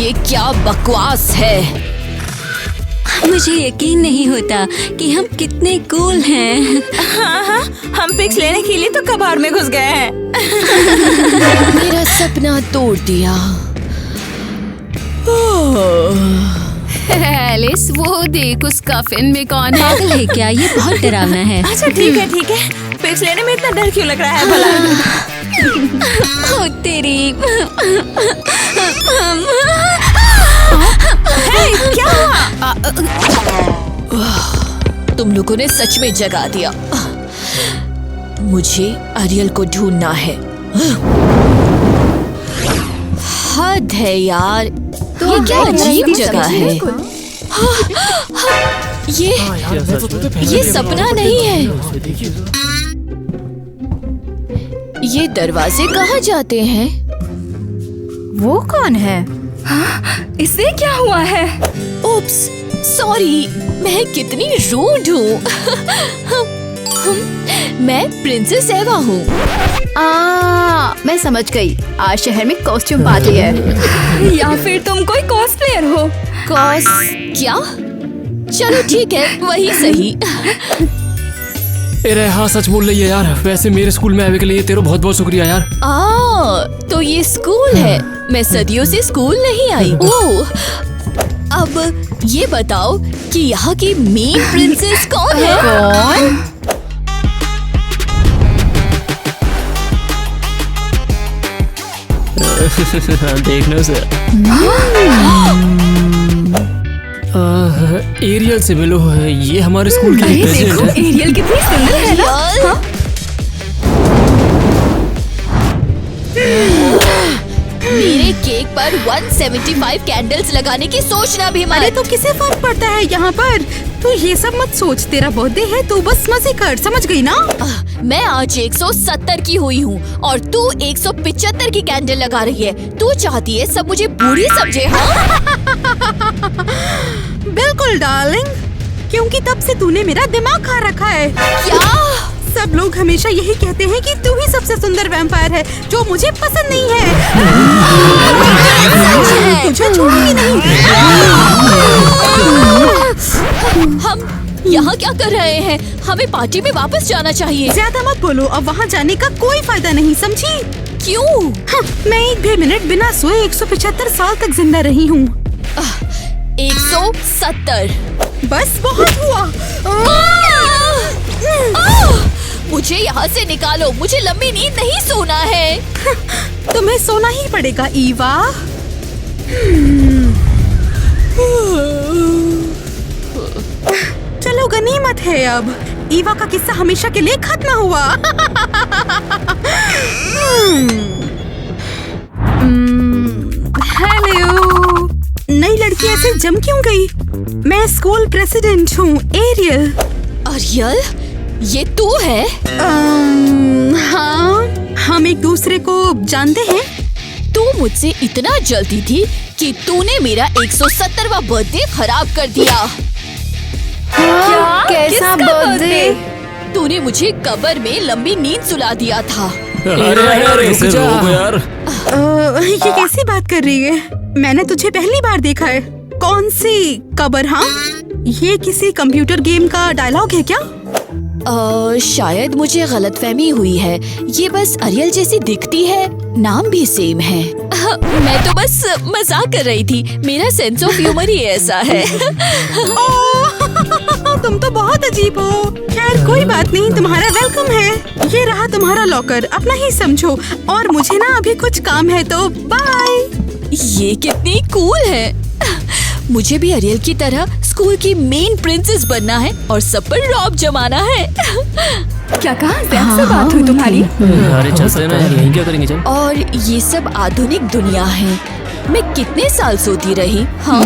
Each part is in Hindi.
ये क्या बकवास है। मुझे यकीन नहीं होता कि हम कितने कूल हैं। हाँ, हम पिक्स लेने के लिए तो कबाड़ में घुस गए हैं। मेरा सपना तोड़ दिया। एलिस, वो देख उस कफिन में कौन है? पागल है क्या? ये बहुत डरावना है। अच्छा ठीक है। पिक्स लेने में इतना डर क्यों लग रहा है भला? ओ तेरी। क्या हुआ? तुम लोगों ने सच में जगा दिया। मुझे अरियल को ढूंढना है। हद है यार, ये क्या अजीब जगह है। ये सपना नहीं है। ये दरवाजे कहाँ जाते हैं? वो कौन है? इसे क्या हुआ है? ओप्स, सॉरी, मैं कितनी रूड हूँ। मैं प्रिंसेस एवा हूँ। मैं समझ गई। आज शहर में कॉस्ट्यूम पार्टी है। या फिर तुम कोई कॉस्प्लेयर हो? कॉस क्या? चलो ठीक है, वही सही। अरे हाँ, सच बोल रही है यार। वैसे मेरे स्कूल में आने के लिए तेरा बहुत बहुत शुक्रिया यार। तो ये स्कूल है। मैं सदियों से स्कूल नहीं आई। ओह, अब ये बताओ कि यहाँ की मेन प्रिंसेस कौन है? कौन? देखने से एरियल से मिलो। ये हमारे स्कूल की प्रेसिडेंट है। एरियल कितनी सुंदर है ना? मेरे केक पर 175 कैंडल्स लगाने की सोचना भी मत। अरे तो किसे फर्क पड़ता है यहाँ पर? तू ये सब मत सोच, तेरा बर्थडे है, तू बस मजे कर, समझ गई ना? मैं आज 170 की हुई हूँ और तू 175 की कैंडल लगा रही है। तू चाहती है सब मुझे बूढ़ी समझे? हाँ? बिल्कुल डार्लिंग, क्योंकि तब से तूने मेरा दिमाग खा रखा है। क्या? सब लोग हमेशा यही कहते हैं कि तू ही सबसे सुंदर वैम्पायर है, जो मुझे पसंद नहीं है। तुझे छोड़ूंगी नहीं। हम यहाँ क्या कर रहे हैं? हमें पार्टी में वापस जाना चाहिए। ज्यादा मत बोलो, अब वहाँ जाने का कोई फायदा नहीं, समझी? क्यों? मैं एक भी मिनट बिना सोए 175 साल तक जिंदा रही हूँ। 170। बस बहुत हुआ। मुझे यहाँ से निकालो, मुझे लंबी नींद नहीं सोना है। तुम्हें सोना ही पड़ेगा ईवा। चलो गनीमत है, अब ईवा का किस्सा हमेशा के लिए खत्म हुआ। हेलो, नई लड़की ऐसे जम क्यों गई? मैं स्कूल प्रेसिडेंट हूँ, एरियल। अरियल, ये तू है? हाँ, हम एक दूसरे को जानते हैं। तू मुझसे इतना जलती थी कि तूने मेरा 170वां बर्थडे खराब कर दिया। क्या? कैसा बर्थडे? तूने मुझे कब्र में लंबी नींद सुला दिया था। अरे रुक जा यार। ये कैसी बात कर रही है? मैंने तुझे पहली बार देखा है। कौन सी कब्र? हाँ, ये किसी कंप्यूटर गेम का डायलॉग है क्या? शायद मुझे गलतफहमी हुई है। ये बस अरियल जैसी दिखती है, नाम भी सेम है। मैं तो बस मजाक कर रही थी। मेरा सेंस ऑफ ह्यूमर ही ऐसा है। तुम तो बहुत अजीब हो। खैर कोई बात नहीं, तुम्हारा वेलकम है। ये रहा तुम्हारा लॉकर, अपना ही समझो। और मुझे ना अभी कुछ काम है, तो बाय। ये कितनी कूल है। मुझे भी अरियल की तरह स्कूल की मेन प्रिंसेस बनना है और सब पर रौब जमाना है। क्या कहा? ज़ैक से बात हुई तुम्हारी? अरे चलते हैं ना यार, यहीं क्या करेंगे? चल। और ये सब आधुनिक दुनिया है। मैं कितने साल सोती रही? हाँ?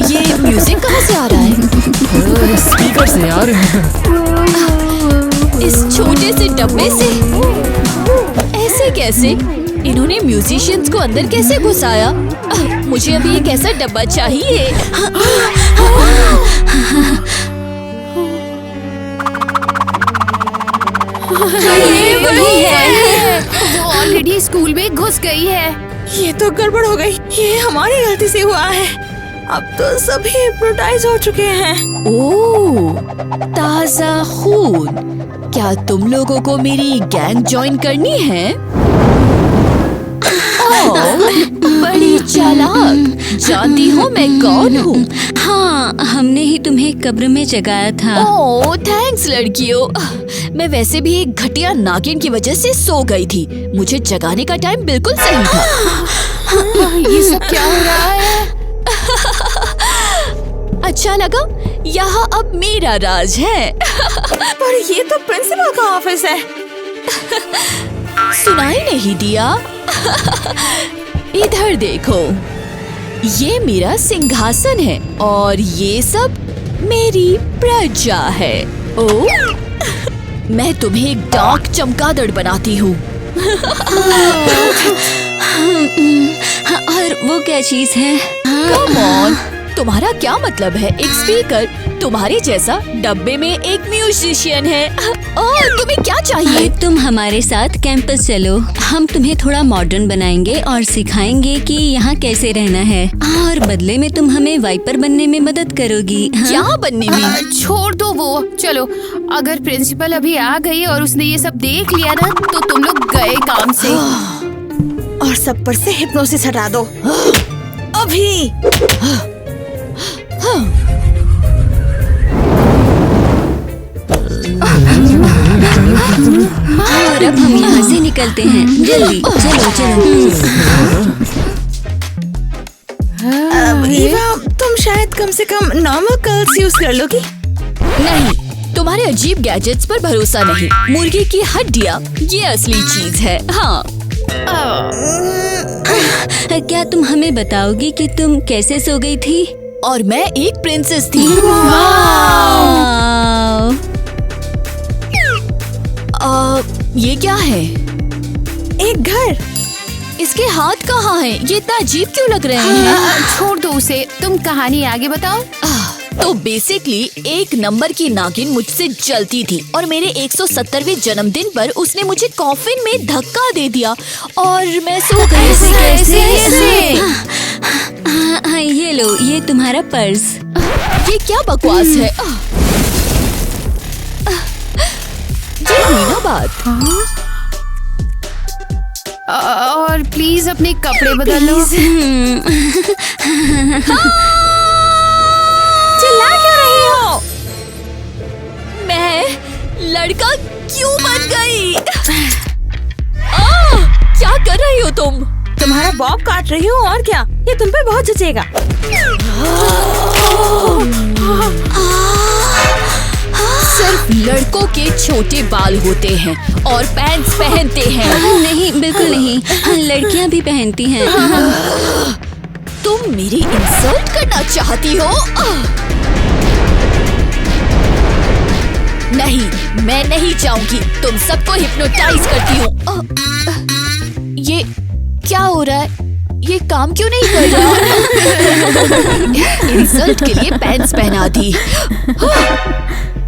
ये म्यूजिक कहाँ से आ रहा है? स्पीकर से यार। इस छोटे से डब्बे से? ऐसे कैसे? इन्होंने म्यूजिशियंस को अंदर कैसे घुसाया? मुझे अभी एक ऐसा डब्बा चाहिए। ये वही है। वो ऑलरेडी स्कूल में घुस गई है। ये तो गड़बड़ हो गई। ये हमारी गलती से हुआ है। अब तो सभी हिप्नोटाइज हो चुके हैं। ओह, ताजा खून। क्या तुम लोगों को मेरी गैंग ज्वाइन करनी है? ओह, बड़ी चालाक। जानती हो मैं कौन हूँ? हाँ, हमने ही तुम्हें कब्र में जगाया था। ओह, थैंक्स लड़कियों। मैं वैसे भी एक घटिया नागिन की वजह से सो गई थी। मुझे जगाने का टाइम बिल्कुल सही था। ये सब क्या हो रहा है? अच्छा लगा? यहाँ अब मेरा राज है। पर ये तो प्रिंसिपल का ऑफिस है। सुनाई नहीं दिया? इधर देखो, ये मेरा सिंहासन है और ये सब मेरी प्रजा है। ओह, मैं तुम्हें एक डार्क चमगादड़ बनाती हूँ। और वो क्या चीज है? कम ऑन, तुम्हारा क्या मतलब है? एक स्पीकर तुम्हारे जैसा डब्बे में एक म्यूजिशियन है। और तुम्हें क्या चाहिए? तुम हमारे साथ कैंपस चलो। हम तुम्हें थोड़ा मॉडर्न बनाएंगे और सिखाएंगे कि यहाँ कैसे रहना है। और बदले में तुम हमें वाइपर बनने में मदद करोगी। क्या बनने में? छोड़ दो वो। चलो, अगर प्रिंसिपल अभी आ गई और उसने ये सब देख लिया ना, तो तुम लोग गए काम से। और सब पर से हिप्नोसिस हटा दो अभी। और अब हम यहाँ से निकलते हैं। जल्दी चलो चलो। ईवा, तुम शायद कम से कम नॉर्मल कर्ल्स यूज कर लोगी। नहीं, तुम्हारे अजीब गैजेट्स पर भरोसा नहीं। मुर्गी की हड्डियाँ ये असली चीज है। हाँ, क्या तुम हमें बताओगी कि तुम कैसे सो गई थी? और मैं एक प्रिंसेस थी। ये क्या है? एक घर। इसके हाथ कहाँ हैं? ये इतना अजीब क्यों लग रहे हैं? छोड़ दो उसे। तुम कहानी आगे बताओ। तो बेसिकली एक नंबर की नागिन मुझसे जलती थी और मेरे 170वें जन्मदिन पर उसने मुझे कॉफिन में धक्का दे दिया और मैं सो गई। कैसे? हाँ, ये लो, ये तुम्हारा पर्स। ये क्या बकवास है? ये हुई ना बात। और प्लीज अपने कपड़े बदल लो। चिल्ला क्यों रही हो? मैं लड़का क्यों बन गई? क्या कर रही हो तुम? तुम्हारा बॉब काट रही हूँ और क्या। ये तुम पे बहुत जचेगा। सिर्फ लड़कों के छोटे बाल होते हैं और पैंट्स पहनते हैं। नहीं, बिल्कुल नहीं। लड़कियाँ भी पहनती हैं। तुम मेरी इंसल्ट करना चाहती हो? नहीं, मैं नहीं जाऊंगी। तुम सबको हिप्नोटाइज करती हूँ। ये क्या हो रहा है? ये काम क्यों नहीं कर रहा? इंसल्ट के लिए पैंट्स पहना दी।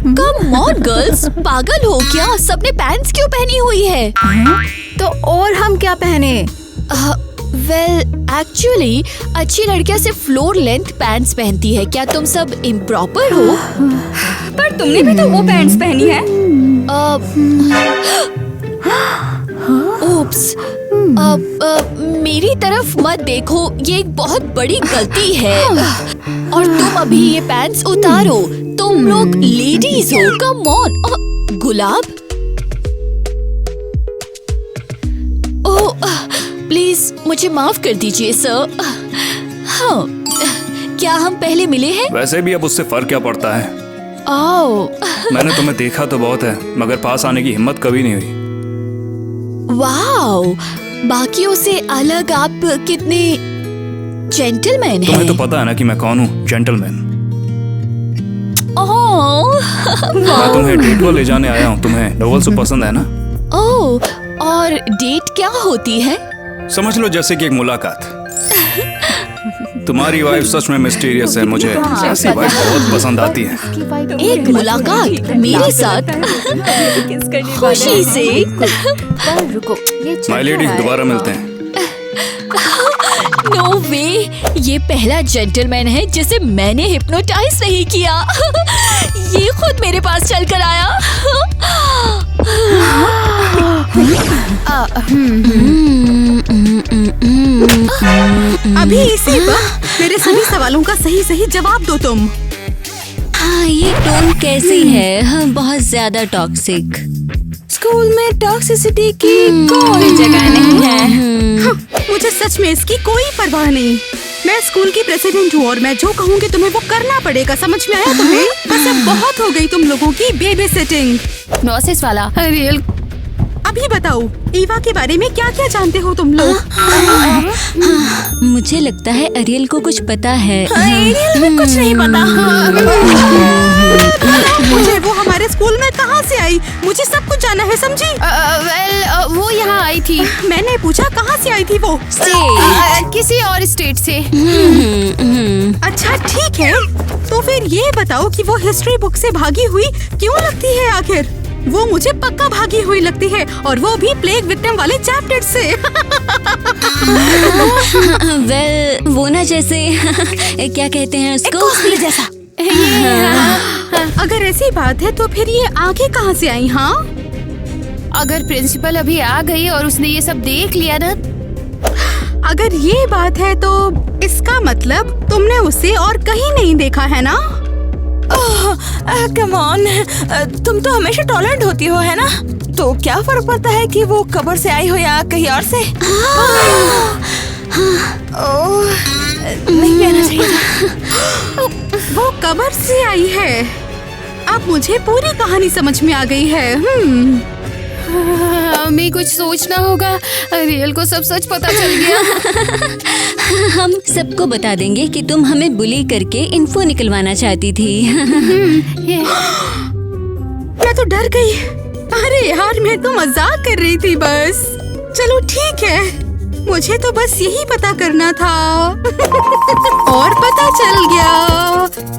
कम ऑन गर्ल्स, पागल हो क्या? सबने पैंट्स क्यों पहनी हुई है? तो और हम क्या पहने? वेल एक्चुअली अच्छी लड़कियां सिर्फ फ्लोर लेंथ पैंट्स पहनती है। क्या तुम सब इम्प्रॉपर हो? पर तुमने भी तो वो पैंट्स पहनी है। ओप्स, मेरी तरफ मत देखो, ये एक बहुत बड़ी गलती है। और तुम अभी ये पैंट्स उतारो। तुम लोग लेडीज हो, come on. Gulab, oh please मुझे माफ कर दीजिए सर। हाँ, क्या हम पहले मिले हैं? वैसे भी अब उससे फर्क क्या पड़ता है। आओ। मैंने तुम्हें देखा तो बहुत है, मगर पास आने की हिम्मत कभी नहीं हुई। वाओ, बाकियों से अलग आप कितने जेंटलमैन हैं। तुम्हें तो पता है ना कि मैं कौन हूँ, जेंटलमैन। मैं तुम्हें डेट को ले जाने आया हूँ। तुम्हें नॉवेल्स पसंद है ना? ओह, और डेट क्या होती है? समझ लो जैसे कि एक मुलाकात। तुम्हारी वाइफ सच में मिस्टीरियस है। मुझे ऐसी वाइफ बहुत पसंद आती है। एक मुलाकात मेरे साथ खुशी से। रुको, ये चल माय लेडी, रहा है। दोबारा मिलते हैं। नो वे, ये पहला जेंटलमैन है जिसे मैंने हिप्नोटाइज नहीं किया। ये खुद मेरे पास चल कर आया। अभी इसी वक्त मेरे सभी सवालों का सही सही जवाब दो तुम। हाँ, ये टोन कैसी है? हाँ, बहुत ज्यादा टॉक्सिक। स्कूल में टॉक्सिसिटी की कोई जगह नहीं है। मुझे सच में इसकी कोई परवाह नहीं। मैं स्कूल की प्रेसिडेंट हूँ और मैं जो कहूँगी तुम्हें वो करना पड़ेगा। समझ में आया तुम्हें? बस अब बहुत हो गई तुम लोगों की बेबी सिटिंग। नॉसेस वाला रियल। अभी बताओ, ईवा के बारे में क्या क्या जानते हो तुम लोग? मुझे लगता है अरियल को कुछ पता है। कुछ नहीं पता। मुझे वो हमारे स्कूल में कहाँ से आई? मुझे सब कुछ जाना है, समझी? वेल, वो यहाँ आई थी। मैंने पूछा कहाँ से आई थी वो? किसी और स्टेट से। अच्छा ठीक है, तो फिर ये बताओ कि वो हिस्ट्री बुक से भागी हुई क्यों लगती है आखिर? वो मुझे पक्का भागी हुई लगती है, और वो भी प्लेग विक्टिम वाले चैप्टर से। वेल, वो ना जैसे क्या कहते हैं उसको? कोसली जैसा। अगर ऐसी बात है तो फिर ये आगे कहाँ से आई? हाँ, अगर प्रिंसिपल अभी आ गई और उसने ये सब देख लिया ना। अगर ये बात है तो इसका मतलब तुमने उसे और कहीं नहीं देखा है ना? कम ऑन, तुम तो हमेशा टॉलरेंट होती हो, है ना? तो क्या फर्क पड़ता है कि वो कब्र से आई हो या कहीं और से? ओह, नहीं कहना चाहिए था। वो कब्र से आई है। अब मुझे पूरी कहानी समझ में आ गई है। हमें कुछ सोचना होगा। रियल को सब सच पता चल गया। हम सबको बता देंगे कि तुम हमें बुली करके इन्फो निकलवाना चाहती थी। मैं तो डर गई। अरे यार, मैं तो मजाक कर रही थी बस। चलो ठीक है, मुझे तो बस यही पता करना था। और पता चल गया।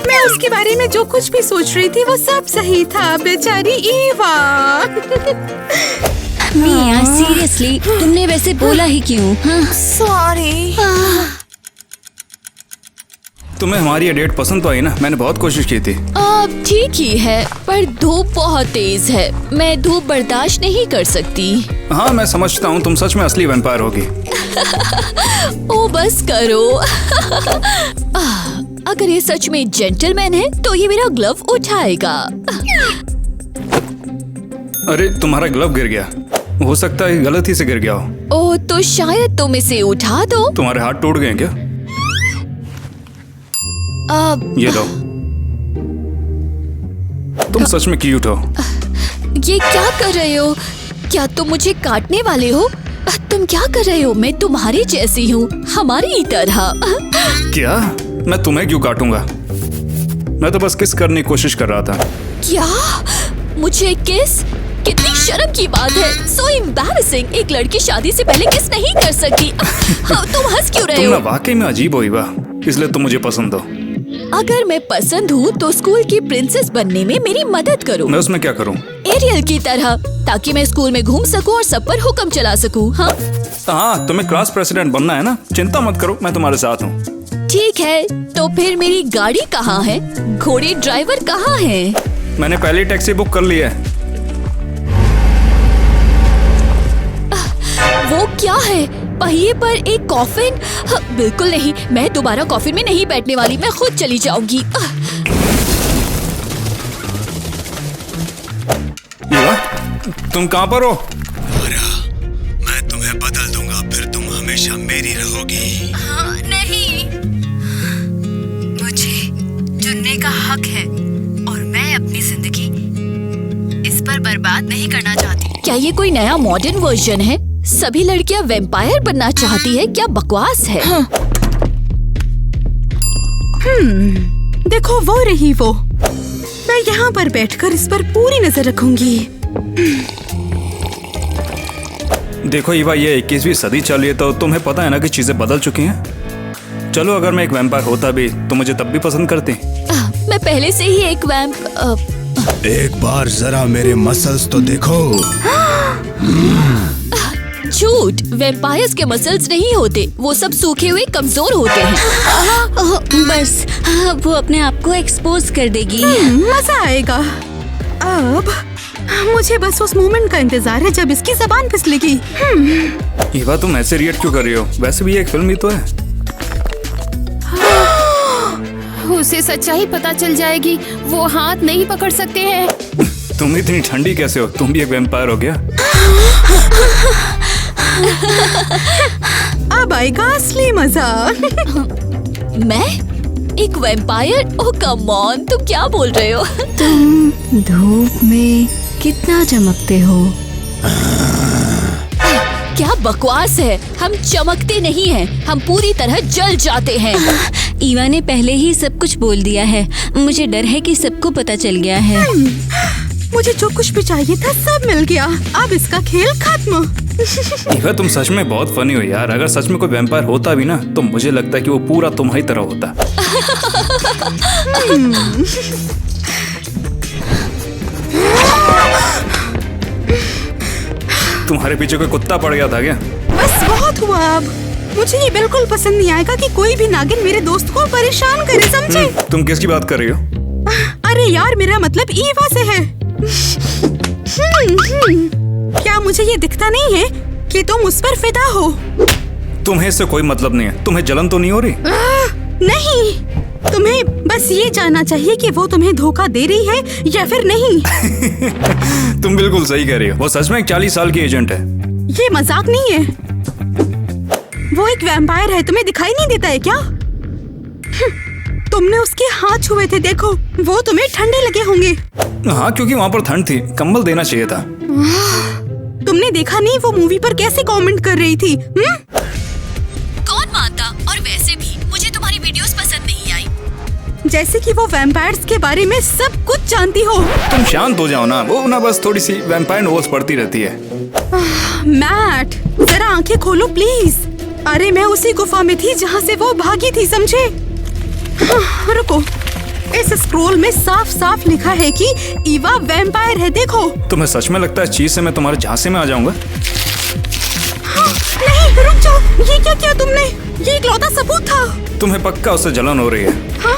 मैं उसके बारे में जो कुछ भी सोच रही थी वो सब सही था। बेचारी ईवा। मिया, सीरियसली तुमने वैसे बोला ही क्यों? हाँ? सॉरी। तुम्हें हमारी ये डेट पसंद तो आई ना? मैंने बहुत कोशिश की थी। अब ठीक ही है, पर धूप बहुत तेज है। मैं धूप बर्दाश्त नहीं कर सकती। हाँ, मैं समझता हूँ तुम सच में असली वैम्पायर होगी। ओ बस करो। अगर ये सच में जेंटलमैन है तो ये मेरा ग्लव उठाएगा। अरे, तुम्हारा ग्लव गिर गया। हो सकता है गलती से गिर गया हो। ओ, तो शायद तुम इसे उठा दो। तुम्हारे हाथ टूट गए क्या? अब ये लो। तुम सच में क्यूट हो। ये क्या कर रहे हो? क्या तुम मुझे काटने वाले हो? तुम क्या कर रहे हो? मैं तुम्हारी जैसी हूँ, हमारी तरह। क्या? मैं तुम्हें क्यों काटूंगा? मैं तो बस किस करने की कोशिश कर रहा था। क्या? मुझे किस? कितनी शर्म की बात है। So embarrassing। एक लड़की शादी से पहले किस नहीं कर सकती। तुम हंस क्यों रहे तुम ना हो? वाकई में अजीब हो ईवा, इसलिए तुम मुझे पसंद हो। अगर मैं पसंद हूँ तो स्कूल की प्रिंसेस बनने में मेरी मदद करो। मैं उसमें क्या करूँ? एरियल की तरह, ताकि मैं स्कूल में घूम सकूं और सब पर हुक्म चला सकूं। हाँ हाँ, तुम्हें क्लास प्रेसिडेंट बनना है ना? चिंता मत करो, मैं तुम्हारे साथ हूँ। ठीक है, तो फिर मेरी गाड़ी कहाँ है? घोड़े ड्राइवर कहाँ है? मैंने पहले ही टैक्सी बुक कर ली है। वो क्या है? पहिए पर एक कॉफिन? बिल्कुल नहीं, मैं दोबारा कॉफिन में नहीं बैठने वाली। मैं खुद चली जाऊंगी। ईवा, तुम कहाँ पर हो? मैं तुम्हें बदल दूंगा, फिर तुम हमेशा मेरी रहोगी। नहीं, मुझे चुनने का हक है और मैं अपनी जिंदगी इस पर बर्बाद नहीं करना चाहती। क्या ये कोई नया मॉडर्न वर्जन है? सभी लड़कियां वैम्पायर बनना चाहती है? क्या बकवास है। देखो वो रही वो। मैं यहाँ पर बैठकर इस पर पूरी नजर रखूंगी। देखो ईवा, ये 21वीं सदी चल रही है तो तुम्हें पता है ना कि चीजें बदल चुकी हैं। चलो अगर मैं एक वैम्पायर होता भी तो मुझे तब भी पसंद करती। मैं पहले से ही एक वैम्प एक बार जरा मेरे मसल्स तो देखो। झूठ, वैम्पायर्स के मसल्स नहीं होते, वो सब सूखे हुए कमजोर होते हैं। बस वो अपने आप को एक्सपोज कर देगी। मजा आएगा। अब मुझे बस उस मोमेंट का इंतजार है जब इसकी जबान फिसलेगी। ईवा तुम ऐसे रिएक्ट क्यों कर रही हो? वैसे भी एक फिल्म ही तो है। उसे सच्चाई पता चल जाएगी, वो हाथ नहीं पकड़ सकते हैं। तुम इतनी ठंडी कैसे हो? तुम भी एक वैम्पायर हो गया? अब आएगा असली मजा। मैं एक वैम्पायर? ओह कम ऑन, तुम क्या बोल रहे हो? तुम धूप में कितना चमकते हो। क्या बकवास है, हम चमकते नहीं हैं, हम पूरी तरह जल जाते हैं। ईवा ने पहले ही सब कुछ बोल दिया है। मुझे डर है कि सबको पता चल गया है। मुझे जो कुछ भी चाहिए था सब मिल गया, अब इसका खेल खत्म। ईवा तुम सच में बहुत फनी हो यार। अगर सच में कोई वैम्पायर होता भी ना तो मुझे लगता है कि वो पूरा तुम्हारी तरह होता। तुम्हारे पीछे कोई कुत्ता पड़ गया था क्या? बस बहुत हुआ। अब मुझे ये बिल्कुल पसंद नहीं आएगा कि कोई भी नागिन मेरे दोस्त को परेशान करे, समझे? तुम किसकी बात कर रही हो? अरे यार, मेरा मतलब ईवा से है। क्या मुझे ये दिखता नहीं है कि तुम उस पर फिदा हो? तुम्हें इससे कोई मतलब नहीं है। तुम्हें जलन तो नहीं हो रही? नहीं, तुम्हें बस ये जानना चाहिए कि वो तुम्हें धोखा दे रही है या फिर नहीं। तुम बिल्कुल सही कह रही हो। वो सच में एक 40 साल की एजेंट है। ये मजाक नहीं है। वो एक वैम्पायर है, तुम्हें दिखाई नहीं देता है क्या? तुमने उसके हाथ छुए थे, देखो वो तुम्हें ठंडे लगे होंगे। हाँ, क्योंकि वहाँ पर ठंड थी, कंबल देना चाहिए था। तुमने देखा नहीं वो मूवी पर कैसे कमेंट कर रही थी? कौन मानता? और वैसे भी मुझे तुम्हारी वीडियोस पसंद नहीं आई। जैसे कि वो वैम्पायर्स के बारे में सब कुछ जानती हो। तुम शांत हो जाओ ना। वो ना बस थोड़ी सी वैम्पायर नोवेल्स पढ़ती रहती है। मैट, जरा आंखें खोलो प्लीज। अरे मैं उसी गुफा में थी जहाँ से वो भागी थी, समझे? रुको, इस स्क्रोल में साफ साफ लिखा है कि ईवा वैम्पायर है, देखो। तुम्हें सच में लगता है चीज से मैं तुम्हारे झांसे में आ जाऊंगा? नहीं, रुक जाओ। ये क्या किया तुमने? ये इकलौता सबूत था। तुम्हें पक्का उससे जलन हो रही है।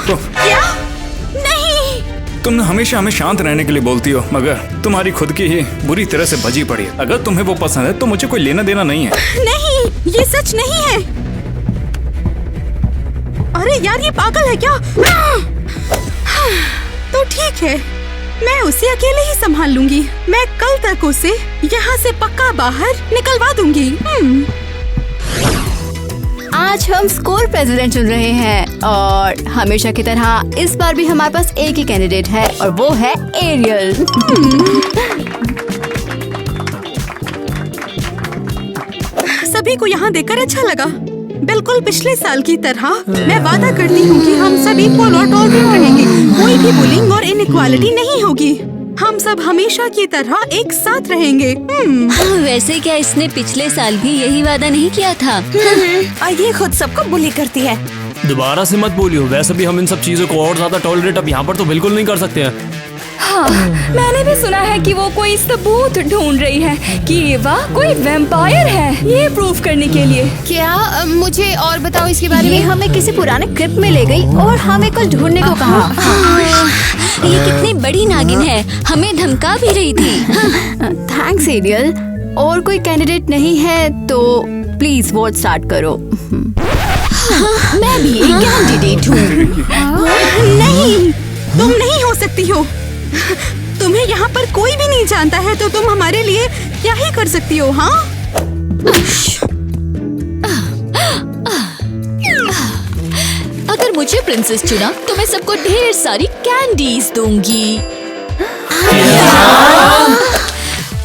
तो क्या? नहीं। तुम हमेशा हमें शांत रहने के लिए बोलती हो, मगर तुम्हारी खुद की ही बुरी तरह से भजी पड़ी है। अगर तुम्हें वो पसंद है तो मुझे कोई लेना देना नहीं है। नहीं, ये सच नहीं है। अरे यार, ये पागल है क्या? तो ठीक है, मैं उसे अकेले ही संभाल लूंगी। मैं कल तक उसे यहाँ से पक्का बाहर निकलवा दूंगी। आज हम स्कूल प्रेसिडेंट चुन रहे हैं और हमेशा की तरह इस बार भी हमारे पास एक ही कैंडिडेट है और वो है एरियल। सभी को यहाँ देखकर अच्छा लगा। बिल्कुल पिछले साल की तरह मैं वादा करती हूँ कि हम सब इक्वल और टॉलरेंट रहेंगे। कोई भी बुलिंग और इनइक्वालिटी नहीं होगी। हम सब हमेशा की तरह एक साथ रहेंगे। वैसे क्या इसने पिछले साल भी यही वादा नहीं किया था? और ये खुद सबको बुली करती है। दोबारा से मत बोलियो। वैसे भी हम इन सब चीजों को और ज्यादा टॉलरेट अब यहाँ पर तो बिल्कुल नहीं कर सकते हैं। हाँ, मैंने भी सुना है कि वो कोई सबूत ढूंढ रही है कि ईवा कोई वैम्पायर है, ये प्रूफ करने के लिए। क्या मुझे और बताओ इसके बारे ये में? हमें किसी पुराने क्लिप में ले गई और हमें कुछ ढूंढने को कहा। ये कितनी बड़ी नागिन है, हमें धमका भी रही थी। Thanks Ariel. और कोई कैंडिडेट नहीं है तो प्लीज वोट स्टार्ट करो। मैं भी एक कैंडिडेट हूँ। नहीं, तुम नहीं हो सकती हो। तुम्हें यहाँ पर कोई भी नहीं जानता है तो तुम हमारे लिए क्या ही कर सकती हो? हाँ, अगर मुझे प्रिंसेस चुना तो मैं सबको ढेर सारी कैंडीज दूंगी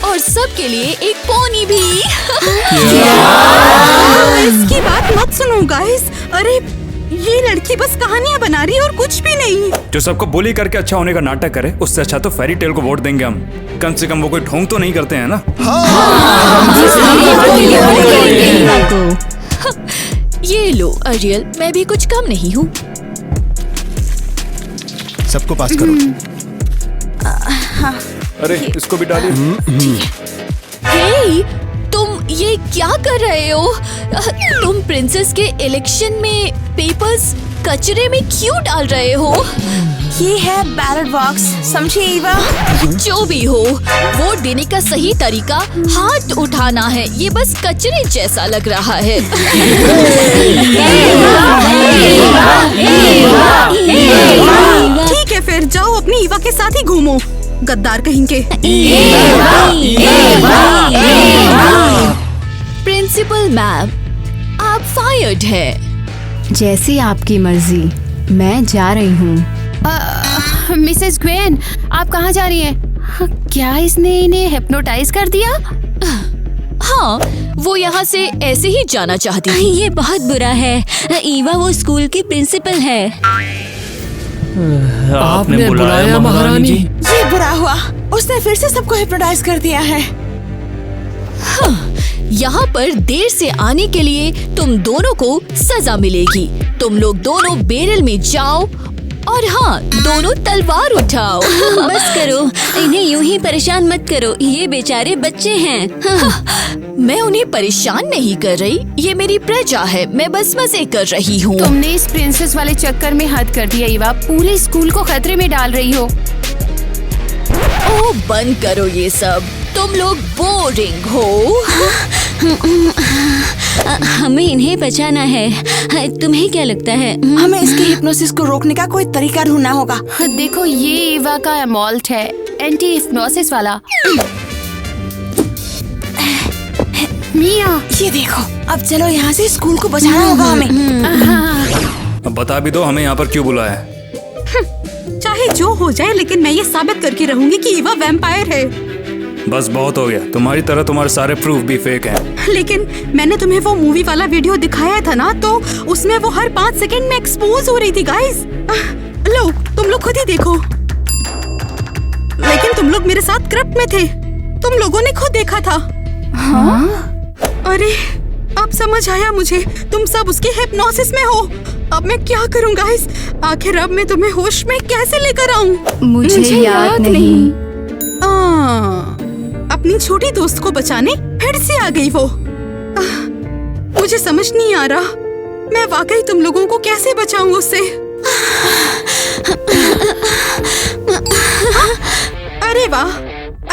और सबके लिए एक पोनी भी। इसकी बात मत सुनो गाइस। अरे ये लड़की बस कहानियाँ बना रही है और कुछ भी नहीं। जो सबको बुली करके अच्छा होने का नाटक करे, उससे अच्छा तो फेरी टेल को वोट देंगे हम। कम से कम वो कोई ढोंग तो नहीं करते हैं ना। ये लो अरियल, मैं भी कुछ कम नहीं हूँ। सबको पास करो। अरे इसको भी डालिए। हे, तुम ये क्या कर रहे हो? तुम प्रिंसेस के इलेक्शन में पेपर्स कचरे में क्यों डाल रहे हो? ये है बैलेट बॉक्स, समझी ईवा? जो भी हो, वोट देने का सही तरीका हाथ उठाना है। ये बस कचरे जैसा लग रहा है। ठीक है फिर जाओ अपनी ईवा के साथ ही घूमो, गद्दार कहीं के। प्रिंसिपल मैम, आप फायर्ड है। जैसी आपकी मर्जी, मैं जा रही हूँ। मिसेस ग्वेन, आप कहाँ जा रही हैं? क्या इसने इन्हें हिप्नोटाइज कर दिया? हाँ, वो यहाँ से ऐसे ही जाना चाहती थी। ये बहुत बुरा है। ईवा वो स्कूल की प्रिंसिपल है। आपने बुलाया महारानी जी? ये बुरा हुआ, उसने फिर से सबको हिप्नोटाइज कर दिया है। यहाँ पर देर से आने के लिए तुम दोनों को सजा मिलेगी। तुम लोग दोनों बैरल में जाओ और हाँ, दोनों तलवार उठाओ। बस करो, इन्हें यूं ही परेशान मत करो, ये बेचारे बच्चे हैं। मैं उन्हें परेशान नहीं कर रही, ये मेरी प्रजा है, मैं बस मजे कर रही हूँ। तुमने इस प्रिंसेस वाले चक्कर में हद कर दिया ईवा, पूरे स्कूल को खतरे में डाल रही हो। ओह, बंद करो ये सब, तुम लोग बोरिंग हो। हमें इन्हें बचाना है। तुम्हें क्या लगता है? हमें इसके हिप्नोसिस को रोकने का कोई तरीका ढूंढना होगा। देखो, ये ईवा का एमॉल्ट है, एंटी हिप्नोसिस वाला। मिया, ये देखो, अब चलो यहाँ से स्कूल को बचाना होगा हमें। अब बता भी दो हमें यहाँ पर क्यों बुलाया है। चाहे जो हो जाए, लेकिन मैं ये साबित करके रहूंगी कि ईवा वैम्पायर है। बस बहुत हो गया, तुम्हारी तरह तुम्हारे सारे प्रूफ भी फेक हैं। लेकिन मैंने तुम्हें वो मूवी वाला वीडियो दिखाया था ना, तो उसमें वो हर 5 सेकंड में एक्सपोज हो रही थी गाइस। लो, तुम लोग खुद ही देखो। लेकिन तुम लोग मेरे साथ क्रिप्ट में थे, तुम लोगों ने खुद देखा था। हाँ? अरे, अब समझ आया मुझे, तुम सब उसके हिप्नोसिस में हो। अब मैं क्या करूं गाइस? आखिर अब मैं तुम्हें होश में कैसे लेकर आऊं? मुझे याद नहीं। अपनी छोटी दोस्त को बचाने फिर से आ गई वो। मुझे समझ नहीं आ रहा, मैं वाकई तुम लोगों को कैसे बचाऊं उससे। अरे वाह,